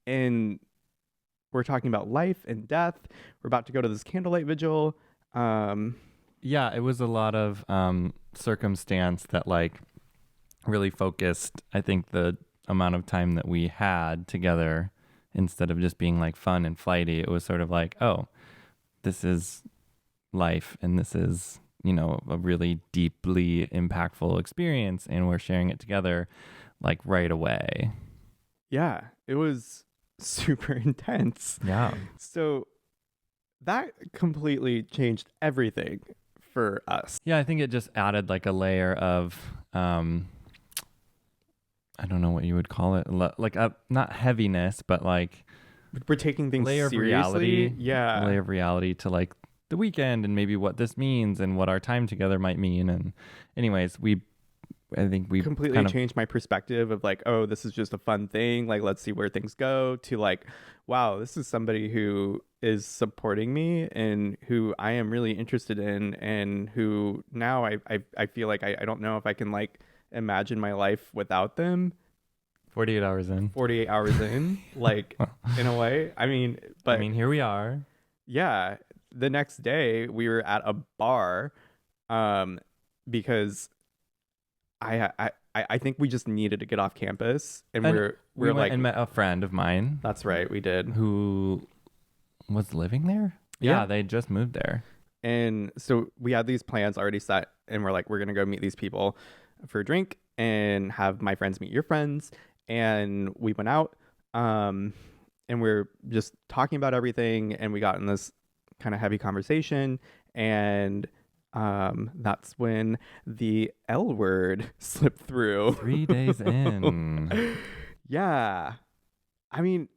and we're talking about life and death. We're about to go to this candlelight vigil. Um, Yeah, it was a lot of circumstance that like really focused, I think, the amount of time that we had together instead of just being like fun and flighty. It was sort of like, oh, this is life and this is, you know, a really deeply impactful experience and we're sharing it together like right away. yeah, it was super intense. Yeah. So that completely changed everything for us. Yeah, I think it just added like a layer of I don't know what you would call it, like a not heaviness, but like We're taking things layer of seriously. reality, Yeah. a layer of reality to like the weekend and maybe what this means and what our time together might mean. And anyways, I think we completely kind of, changed my perspective of like, oh, this is just a fun thing. Like, let's see where things go, to like, wow, this is somebody who is supporting me and who I am really interested in, and who now I feel like I don't know if I can like imagine my life without them 48 hours in. 48 hours in, like in a way. I mean, but I mean, here we are. yeah, the next day we were at a bar, because I think we just needed to get off campus, and And we're we went like, and met a friend of mine that's right, we did. who was living there. Yeah. Yeah, they just moved there. And so we had these plans already set, and we're like, we're gonna go meet these people for a drink and have my friends meet your friends. And we went out, and we're just talking about everything, and we got in this kind of heavy conversation, and that's when the L word slipped through. 3 days in. Yeah. I mean,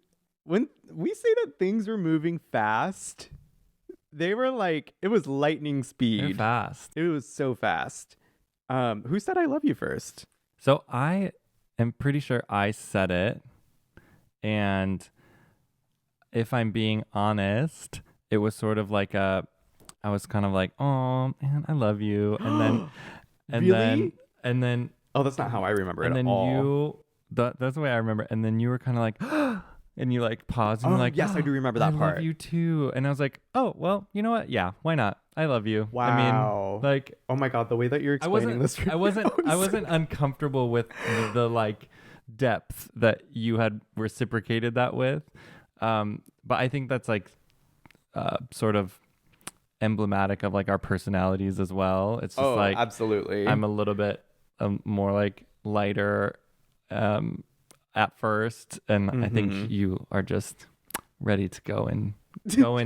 when we say that things were moving fast, they were like, it was lightning They're speed. fast. It was so fast. Who said I love you first? So I am pretty sure I said it. And if I'm being honest, it was sort of like I was kind of like, oh man, I love you. And then, Really? and then, Oh, that's not how I remember it and at then all. that's the way I remember. And then you were kind of like, and you like paused and Oh, you're like, yes, I do remember that I part. love you too. And I was like, oh, well, you know what? Yeah, why not? I love you. I Wow. mean, like, Oh my God, the way that you're explaining this. I wasn't uncomfortable with the like depth that you had reciprocated that with. But I think that's like sort of emblematic of like our personalities as well. It's just like absolutely. I'm a little bit more like lighter at first, and I think you are just ready to go in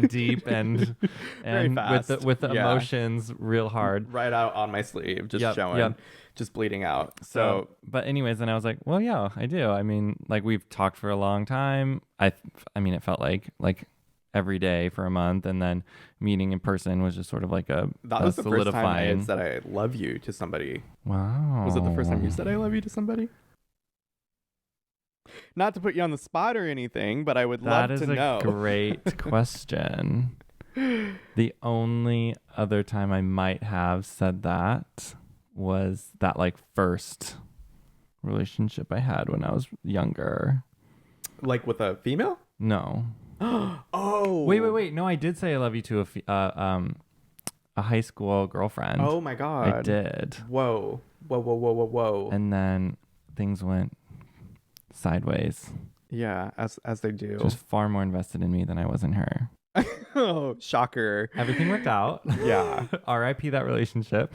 deep and with the emotions real hard, right out on my sleeve, just showing, just bleeding out. So but anyways, then I was like, well, yeah, I do. I mean, like we've talked for a long time. I mean, it felt like every day for a month, and then meeting in person was just sort of like that was the first time I solidifying. had said I love you to somebody. Wow. Was it the first time you said I love you to somebody? Not to put you on the spot or anything, but I would love to know. That is a great question. The only other time I might have said that was that like first relationship I had when I was younger. Like with a female? No. Oh. Wait. No, I did say I love you to a high school girlfriend. Oh my God. I did. Whoa. And then things went sideways. Yeah, as they do. She was far more invested in me than I was in her. Oh, shocker. Everything worked out. Yeah. R.I.P. that relationship.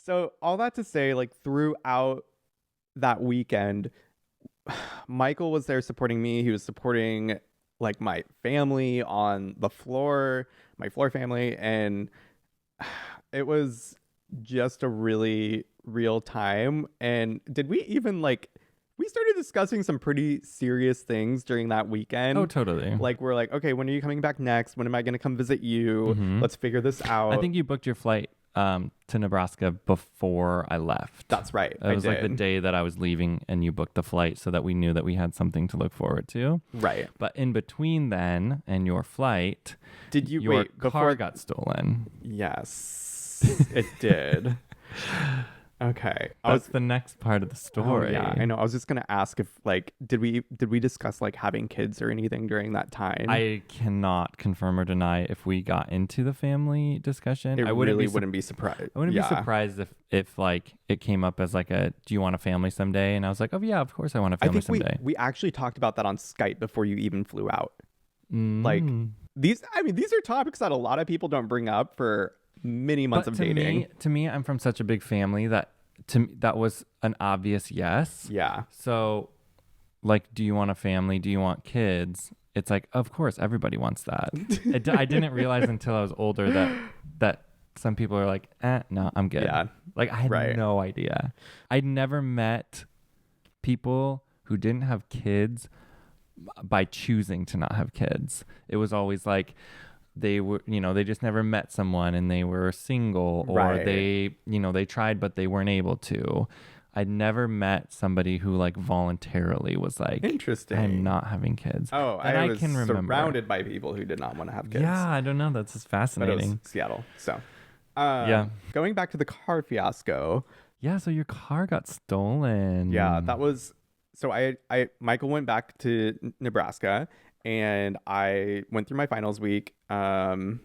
So all that to say, like throughout that weekend, Michael was there supporting me. He was supporting like my family on the floor, my floor family. And it was just a really real time. And did we even we started discussing some pretty serious things during that weekend. Oh, totally. Like we're like, okay, when are you coming back next? When am I going to come visit you? Mm-hmm. Let's figure this out. I think you booked your flight to Nebraska before I left. That's right. It was like the day that I was leaving, and you booked the flight so that we knew that we had something to look forward to. Right. But in between then and your flight, your car got stolen. Yes, it did. Okay. That's the next part of the story. Oh, yeah, I know. I was just gonna ask if did we discuss having kids or anything during that time? I cannot confirm or deny if we got into the family discussion. I wouldn't be surprised. I wouldn't be surprised if it came up as do you want a family someday? And I was like, oh yeah, of course I want a family someday. We actually talked about that on Skype before you even flew out. These are topics that a lot of people don't bring up for many months of dating. To me, I'm from such a big family that that was an obvious yes. Yeah. So, do you want a family? Do you want kids? It's like, of course, everybody wants that. I didn't realize until I was older that some people are like, no, I'm good. Yeah. I had no idea. I'd never met people who didn't have kids by choosing to not have kids. It was always like, they were, they just never met someone and they were single, or they tried but they weren't able to. I'd never met somebody who voluntarily was interesting, I'm not having kids. Oh, I was surrounded by people who did not want to have kids. Yeah, I don't know. That's just fascinating. But it was Seattle. So, yeah. Going back to the car fiasco. Yeah. So your car got stolen. Yeah, that was. So Michael went back to Nebraska. And I went through my finals week, and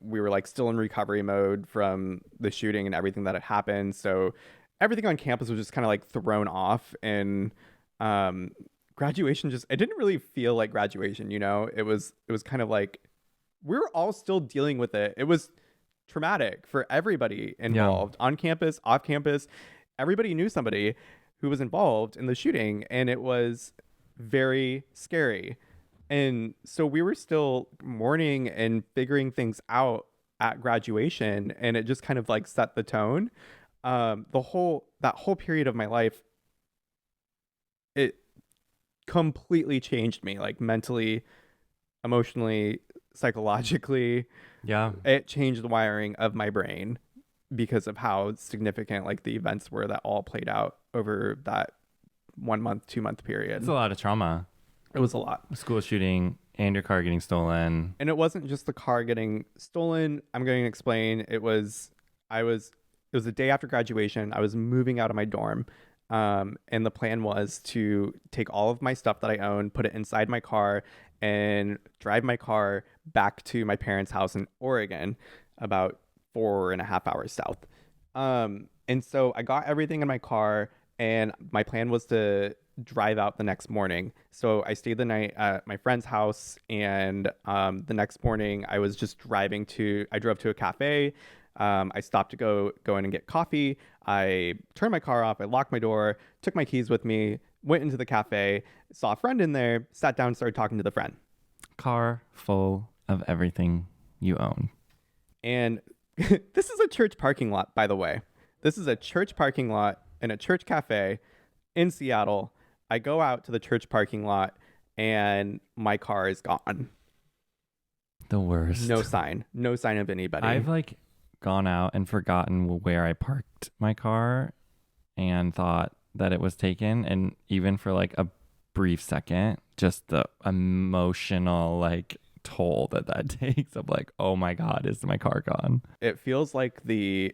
we were still in recovery mode from the shooting and everything that had happened. So everything on campus was just kind of thrown off, and graduation it didn't really feel like graduation. It was kind of we were all still dealing with it. It was traumatic for everybody involved, on campus, off campus. Everybody knew somebody who was involved in the shooting, and it was very scary. And so we were still mourning and figuring things out at graduation, and it just kind of set the tone. That whole period of my life, it completely changed me, mentally, emotionally, psychologically. Yeah. It changed the wiring of my brain because of how significant the events were that all played out over that 1 month, 2 month period. It's a lot of trauma. It was a lot. School shooting and your car getting stolen. And it wasn't just the car getting stolen. I'm going to explain. It was the day after graduation. I was moving out of my dorm. And the plan was to take all of my stuff that I own, put it inside my car, and drive my car back to my parents' house in Oregon, about 4.5 hours south. And so I got everything in my car, and my plan was to drive out the next morning. So I stayed the night at my friend's house, and the next morning I was just I drove to a cafe. I stopped to go in and get coffee. I turned my car off. I locked my door, took my keys with me, went into the cafe, saw a friend in there, sat down, started talking to the friend. Car full of everything you own. And this is a church parking lot, by the way. This is a church parking lot in a church cafe in Seattle. I go out to the church parking lot and my car is gone. The worst. No sign of anybody. I've like gone out and forgotten where I parked my car and thought that it was taken. And even for like a brief second, just the emotional like toll that takes of like, oh my God, is my car gone? It feels like just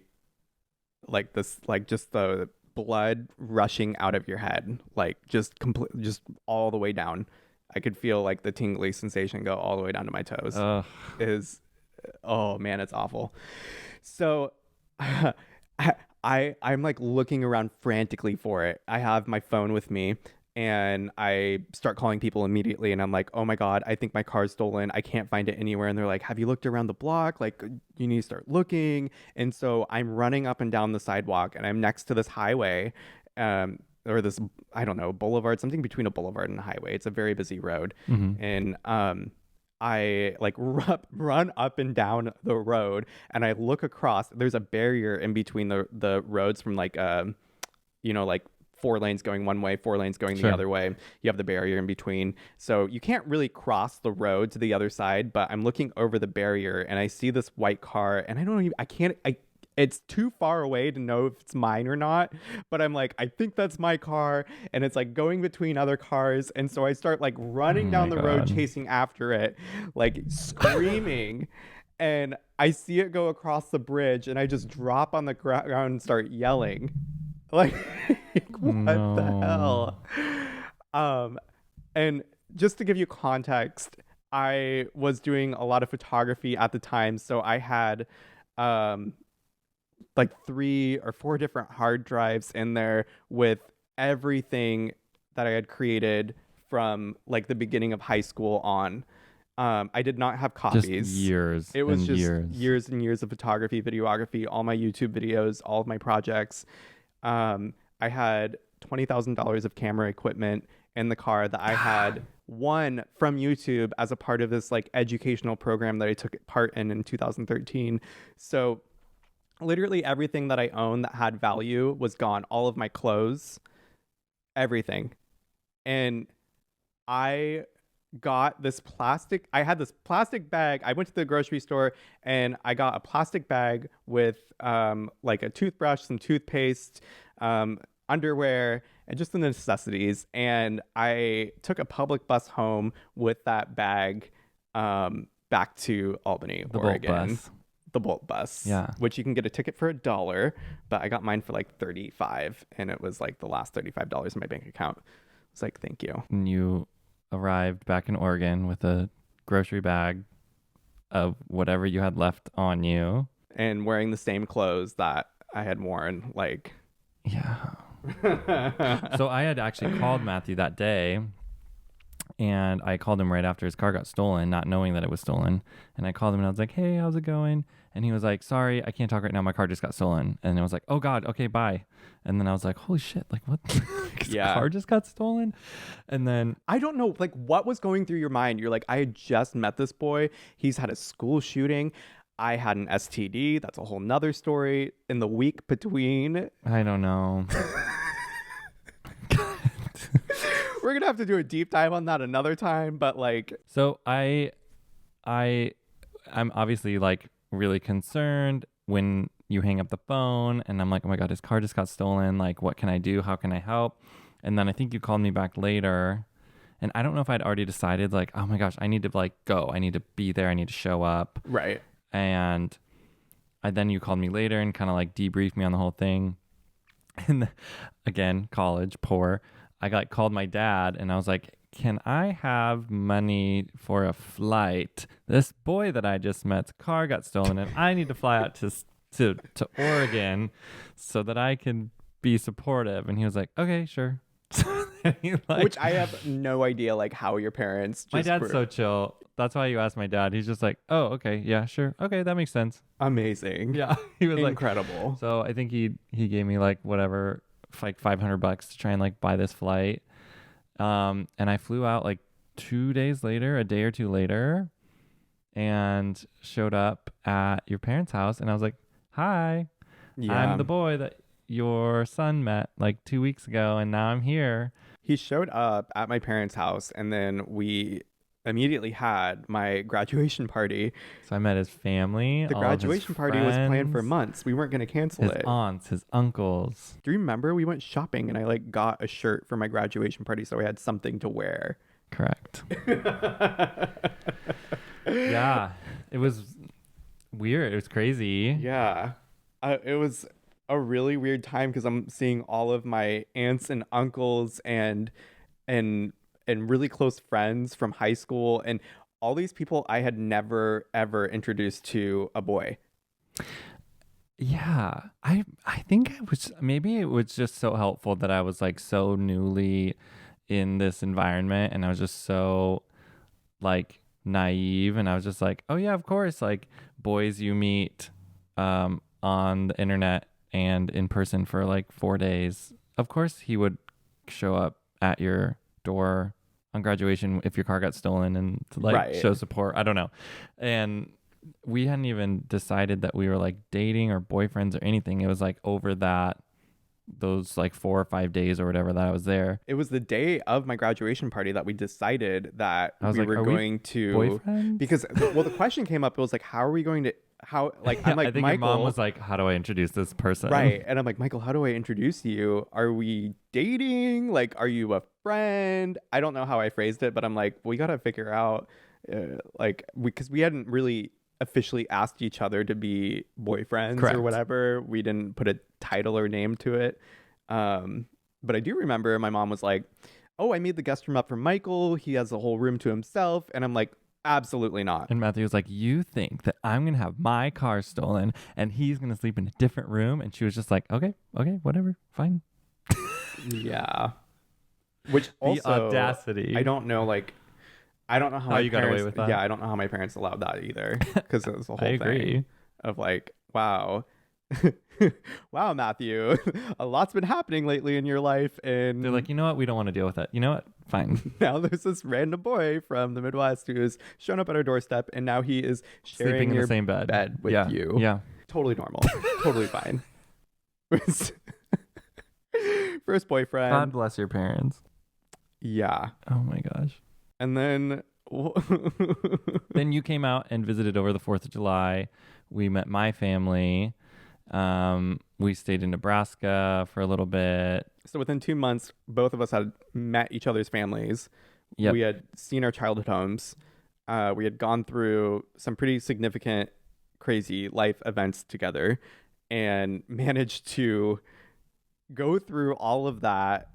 the blood rushing out of your head, like just all the way down. I could feel like the tingly sensation go all the way down to my toes. Oh man, it's awful. So I'm like looking around frantically for it. I have my phone with me and I start calling people immediately, and I'm like, oh my God, I think my car's stolen. I can't find it anywhere. And they're like, have you looked around the block? Like, you need to start looking. And so I'm running up and down the sidewalk, and I'm next to this highway, or this, I don't know, boulevard, something between a boulevard and a highway. It's a very busy road. Mm-hmm. And I like run up and down the road, and I look across. There's a barrier in between the roads from like, like 4 lanes going one way, 4 lanes going the other way. You have the barrier in between. So you can't really cross the road to the other side, but I'm looking over the barrier and I see this white car, and it's too far away to know if it's mine or not, but I'm like, I think that's my car, and it's like going between other cars. And so I start like running down the road, chasing after it, like screaming. And I see it go across the bridge, and I just drop on the ground and start yelling. Like, what the hell? And just to give you context, I was doing a lot of photography at the time. So I had like 3 or 4 different hard drives in there with everything that I had created from like the beginning of high school on. I did not have copies. Just years. It was just years and years of photography, videography, all my YouTube videos, all of my projects. I had $20,000 of camera equipment in the car that I had won from YouTube as a part of this like educational program that I took part in 2013. So literally everything that I owned that had value was gone. All of my clothes, everything. And I had this plastic bag. I went to the grocery store and I got a plastic bag with like a toothbrush, some toothpaste, underwear, and just the necessities. And I took a public bus home with that bag back to Albany, Oregon. The Bolt bus. Yeah. Which you can get a ticket for $1, but I got mine for like $35, and it was like the last $35 in my bank account. It's like, thank you. And you arrived back in Oregon with a grocery bag of whatever you had left on you. And wearing the same clothes that I had worn, like... Yeah. So I had actually called Matthew that day, and I called him right after his car got stolen, not knowing that it was stolen. And I called him and I was like, hey, how's it going? And he was like, sorry, I can't talk right now. My car just got stolen. And I was like, oh God, okay, bye. And then I was like, holy shit, like what? His car just got stolen? And then I don't know, like what was going through your mind? You're like, I had just met this boy. He's had a school shooting. I had an STD. That's a whole nother story. In the week between. I don't know. We're gonna have to do a deep dive on that another time, but like, so I'm obviously like really concerned when you hang up the phone, and I'm like, oh my God, his car just got stolen. Like, what can I do? How can I help? And then I think you called me back later, and I don't know if I'd already decided like, oh my gosh, I need to like go. I need to be there. I need to show up. Right. And then you called me later and kind of like debriefed me on the whole thing. And again, college, poor. I called my dad and I was like, can I have money for a flight? This boy that I just met's car got stolen and I need to fly out to Oregon so that I can be supportive. And he was like, okay, sure. Like, Which I have no idea like how your parents just my dad's were so chill. That's why you asked my dad. He's just like, oh, okay, yeah, sure, okay, that makes sense. amazing. Yeah, he was like, Incredible. so I think he gave me like whatever, like $500 to try and like buy this flight. And I flew out like 2 days later, a day or two later, and showed up at your parents' house, and I was like, hi, I'm Yeah. the boy that your son met like 2 weeks ago, and now I'm here. He showed up at my parents' house, and then we immediately had my graduation party. So I met his family, The all of his graduation party was planned for friends, months. We weren't going to cancel his it. aunts, his uncles. Do you remember we went shopping and I like got a shirt for my graduation party so I had something to wear? Correct. Yeah, it was weird. It was crazy. Yeah. It was a really weird time because I'm seeing all of my aunts and uncles and really close friends from high school, and all these people I had never ever introduced to a boy. Yeah, I think maybe it was just so helpful that I was like so newly in this environment, and I was just so like naive, and I was just like, oh yeah, of course, like boys you meet on the internet and in person for like 4 days, of course he would show up at your door on graduation if your car got stolen and to like Right. show support. I don't know. And we hadn't even decided that we were like dating or boyfriends or anything. It was like over those like 4 or 5 days or whatever that I was there. It was the day of my graduation party that we decided that I was we like, were are we going to boyfriends? because well the question came up. It was like, how are we going to I'm like, I think Michael, your mom was like, how do I introduce this person? right, and I'm like, Michael, how do I introduce you? Are we dating? Like, are you a friend? I don't know how I phrased it, but I'm like, we gotta figure out like because we hadn't really officially asked each other to be boyfriends Correct. or whatever. We didn't put a title or name to it. But I do remember my mom was like, oh, I made the guest room up for Michael. He has the whole room to himself. And I'm like, absolutely not. And Matthew was like, you think that I'm going to have my car stolen and he's going to sleep in a different room? And she was just like, okay, whatever, fine. Yeah. Which The also, audacity. I don't know, like, I don't know how How my you got away parents, with that? yeah, I don't know how my parents allowed that either. Because it was the whole I agree. thing of like, wow. Wow, Matthew, a lot's been happening lately in your life. And They're like, you know what? We don't want to deal with that. You know what? Fine. now there's this random boy from the Midwest who has shown up at our doorstep, and now he is sharing Sleeping in your the same bed. with Yeah. you. Yeah. Totally normal. Totally fine. First God boyfriend. bless your parents. Yeah. Oh my gosh. And then Then you came out and visited over the 4th of July. We met my family. We stayed in Nebraska for a little bit. so within 2 months, both of us had met each other's families. Yep. We had seen our childhood homes. We had gone through some pretty significant, crazy life events together and managed to go through all of that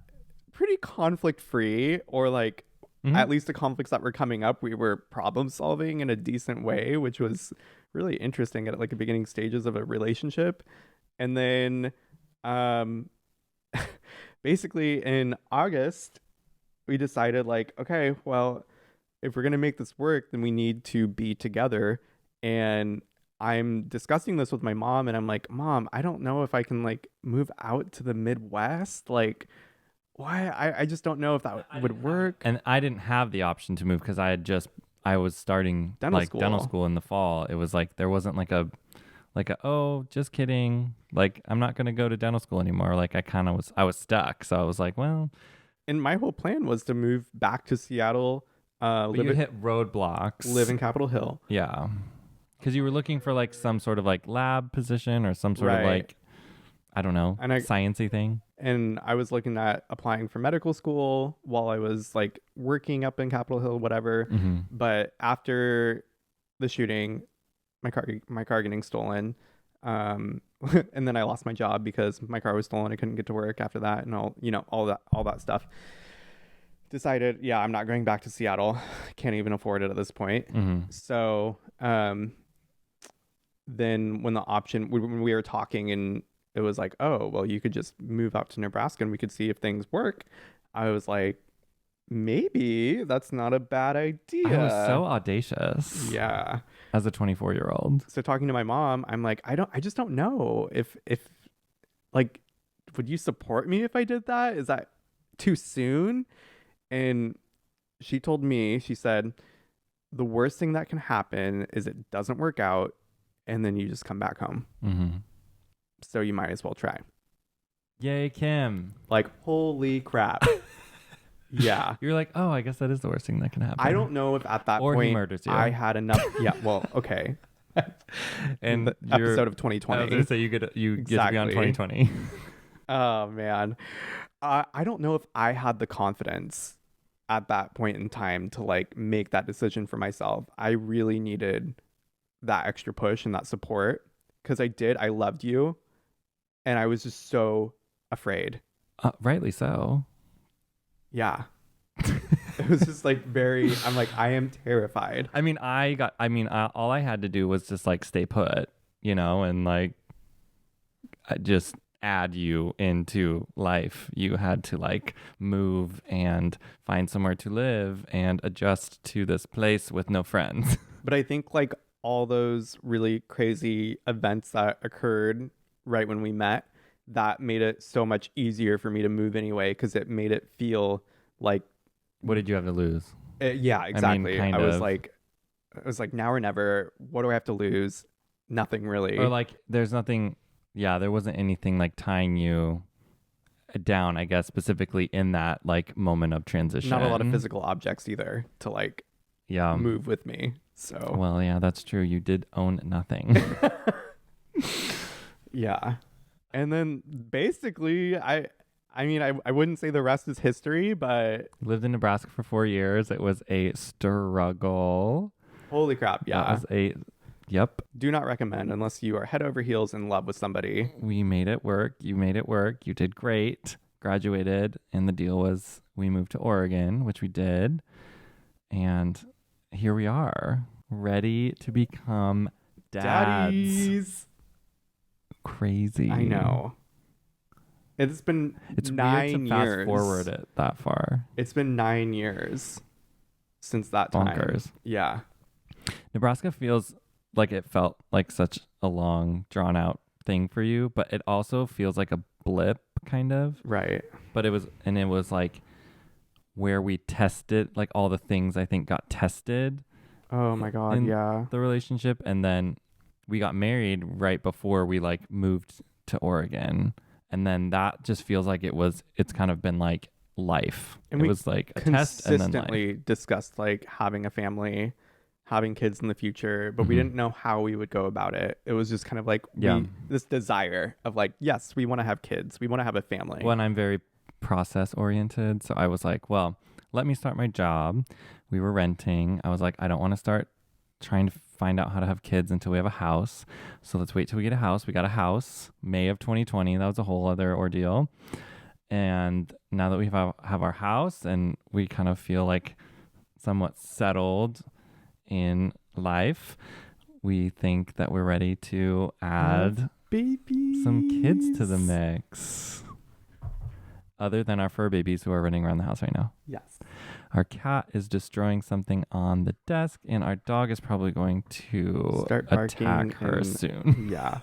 pretty conflict free, or like at least the conflicts that were coming up, we were problem solving in a decent way, which was really interesting at like the beginning stages of a relationship. And then basically in August, we decided like, okay, well, if we're going to make this work, then we need to be together. And I'm discussing this with my mom, and I'm like, Mom, I don't know if I can like move out to the Midwest. Like, why? I just don't know if that would work. And I didn't have the option to move because I was starting Dental dental school. school in the fall. It was like there wasn't like a oh, just kidding. Like I'm not gonna go to dental school anymore. Like I was stuck. So I was like, well, And my whole plan was to move back to Seattle, but you hit roadblocks. live in Capitol Hill. Yeah. Because you were looking for like some sort of like lab position or some sort of Right. like, I don't know, And sciencey thing. And I was looking at applying for medical school while I was like working up in Capitol Hill, whatever. Mm-hmm. But after the shooting, my car getting stolen, and then I lost my job because my car was stolen. I couldn't get to work after that, and all that stuff. Decided, yeah, I'm not going back to Seattle. Can't even afford it at this point. Mm-hmm. So, then when when we were talking, and it was like, oh, well, you could just move out to Nebraska and we could see if things work. I was like, maybe that's not a bad idea. I was so audacious. Yeah. As a 24-year-old. So talking to my mom, I'm like, I just don't know if like, would you support me if I did that? Is that too soon? And she told me, she said, the worst thing that can happen is it doesn't work out and then you just come back home. Mm-hmm. So you might as well try. Yay, Kim. Like, holy crap. Yeah. You're like, oh, I guess that is the worst thing that can happen. I don't know if at that or point he murders you. I had enough. Yeah, well, okay. And the episode of 2020. I was going to say you get to be on Exactly. 2020. Oh, man. I don't know if I had the confidence at that point in time to like make that decision for myself. I really needed that extra push and that support because I loved you. And I was just so afraid. Rightly so. Yeah. It was just like I'm like, I am terrified. I mean, all I had to do was just like stay put, and like just add you into life. You had to like move and find somewhere to live and adjust to this place with no friends. But I think like all those really crazy events that occurred right when we met, that made it so much easier for me to move anyway because it made it feel like. What did you have to lose? Yeah, exactly. I was like now or never. What do I have to lose? Nothing really. Or like there's nothing. Yeah, there wasn't anything like tying you down, I guess, specifically in that like moment of transition. Not a lot of physical objects either to like move with me. So well, yeah, that's true. You did own nothing. Yeah. And then basically I mean, I wouldn't say the rest is history, but lived in Nebraska for 4 years. It was a struggle. Holy crap. Yeah. Yep. Do not recommend unless you are head over heels in love with somebody. We made it work. You made it work. You did great. Graduated. And the deal was we moved to Oregon, which we did. And here we are, ready to become dads. Daddies. Crazy. I know. It's been it's 9 weird to years. fast forward it that far. It's been 9 years since that time. Bonkers. Yeah. Nebraska feels like it felt like such a long, drawn out thing for you, but it also feels like a blip, kind of. Right. But it was like where we tested, like all the things I think got tested. Oh my God. Yeah. The relationship, and then we got married right before we like moved to Oregon. And then that just feels like it's kind of been like life. And it was like a test and then life. Consistently discussed like having a family, having kids in the future, but we didn't know how we would go about it. It was just kind of like this desire of like, yes, we want to have kids. We want to have a family. Well, and I'm very process oriented. So I was like, well, let me start my job. We were renting. I was like, I don't want to start trying to find out how to have kids until we have a house. So let's wait till we get a house. We got a house May of 2020. That was a whole other ordeal. And now that we have our house and we kind of feel like somewhat settled in life, we think that we're ready to add some kids to the mix. Other than our fur babies who are running around the house right now. Yes. Our cat is destroying something on the desk, and our dog is probably going to start attack her soon. Yeah.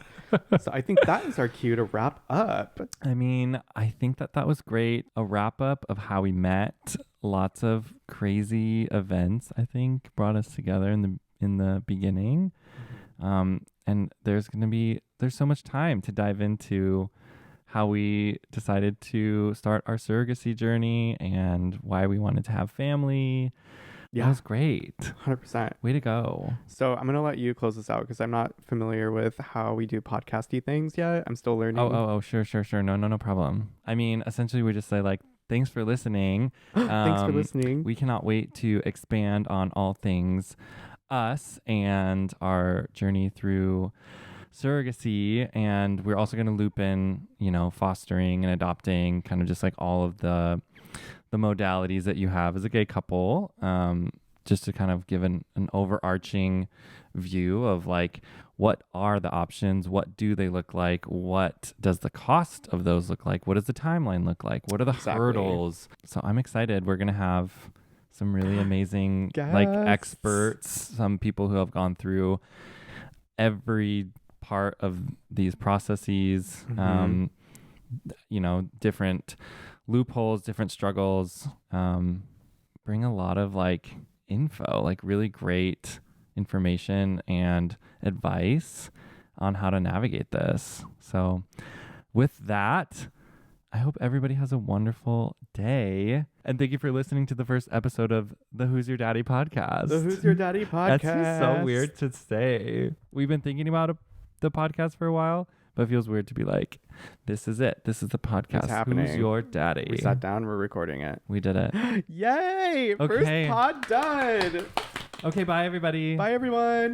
So I think that is our cue to wrap up. I mean, I think that was great. A wrap up of how we met. Lots of crazy events, I think, brought us together in the beginning. And there's so much time to dive into how we decided to start our surrogacy journey and why we wanted to have family. Yeah. That was great. 100%. Way to go. So I'm going to let you close this out because I'm not familiar with how we do podcasty things yet. I'm still learning. Oh, sure. No problem. I mean, essentially we just say like, thanks for listening. Thanks for listening. We cannot wait to expand on all things us and our journey through surrogacy, and we're also going to loop in, fostering and adopting, kind of just like all of the modalities that you have as a gay couple. just to kind of give an overarching view of like, what are the options? What do they look like? What does the cost of those look like? What does the timeline look like? What are the hurdles? So I'm excited. We're going to have some really amazing like experts, some people who have gone through every part of these processes, you know, different loopholes, different struggles, bring a lot of like info, like really great information and advice on how to navigate this. So with that, I hope everybody has a wonderful day. And thank you for listening to the first episode of the Who's Your Daddy podcast. The Who's Your Daddy podcast. That's just so weird to say. We've been thinking about the podcast for a while, but it feels weird to be like, this is it. This is the podcast. It's happening. Who's Your Daddy? We sat down. We're recording it. We did it. Yay! Okay. First pod done. Okay, bye everybody. Bye everyone.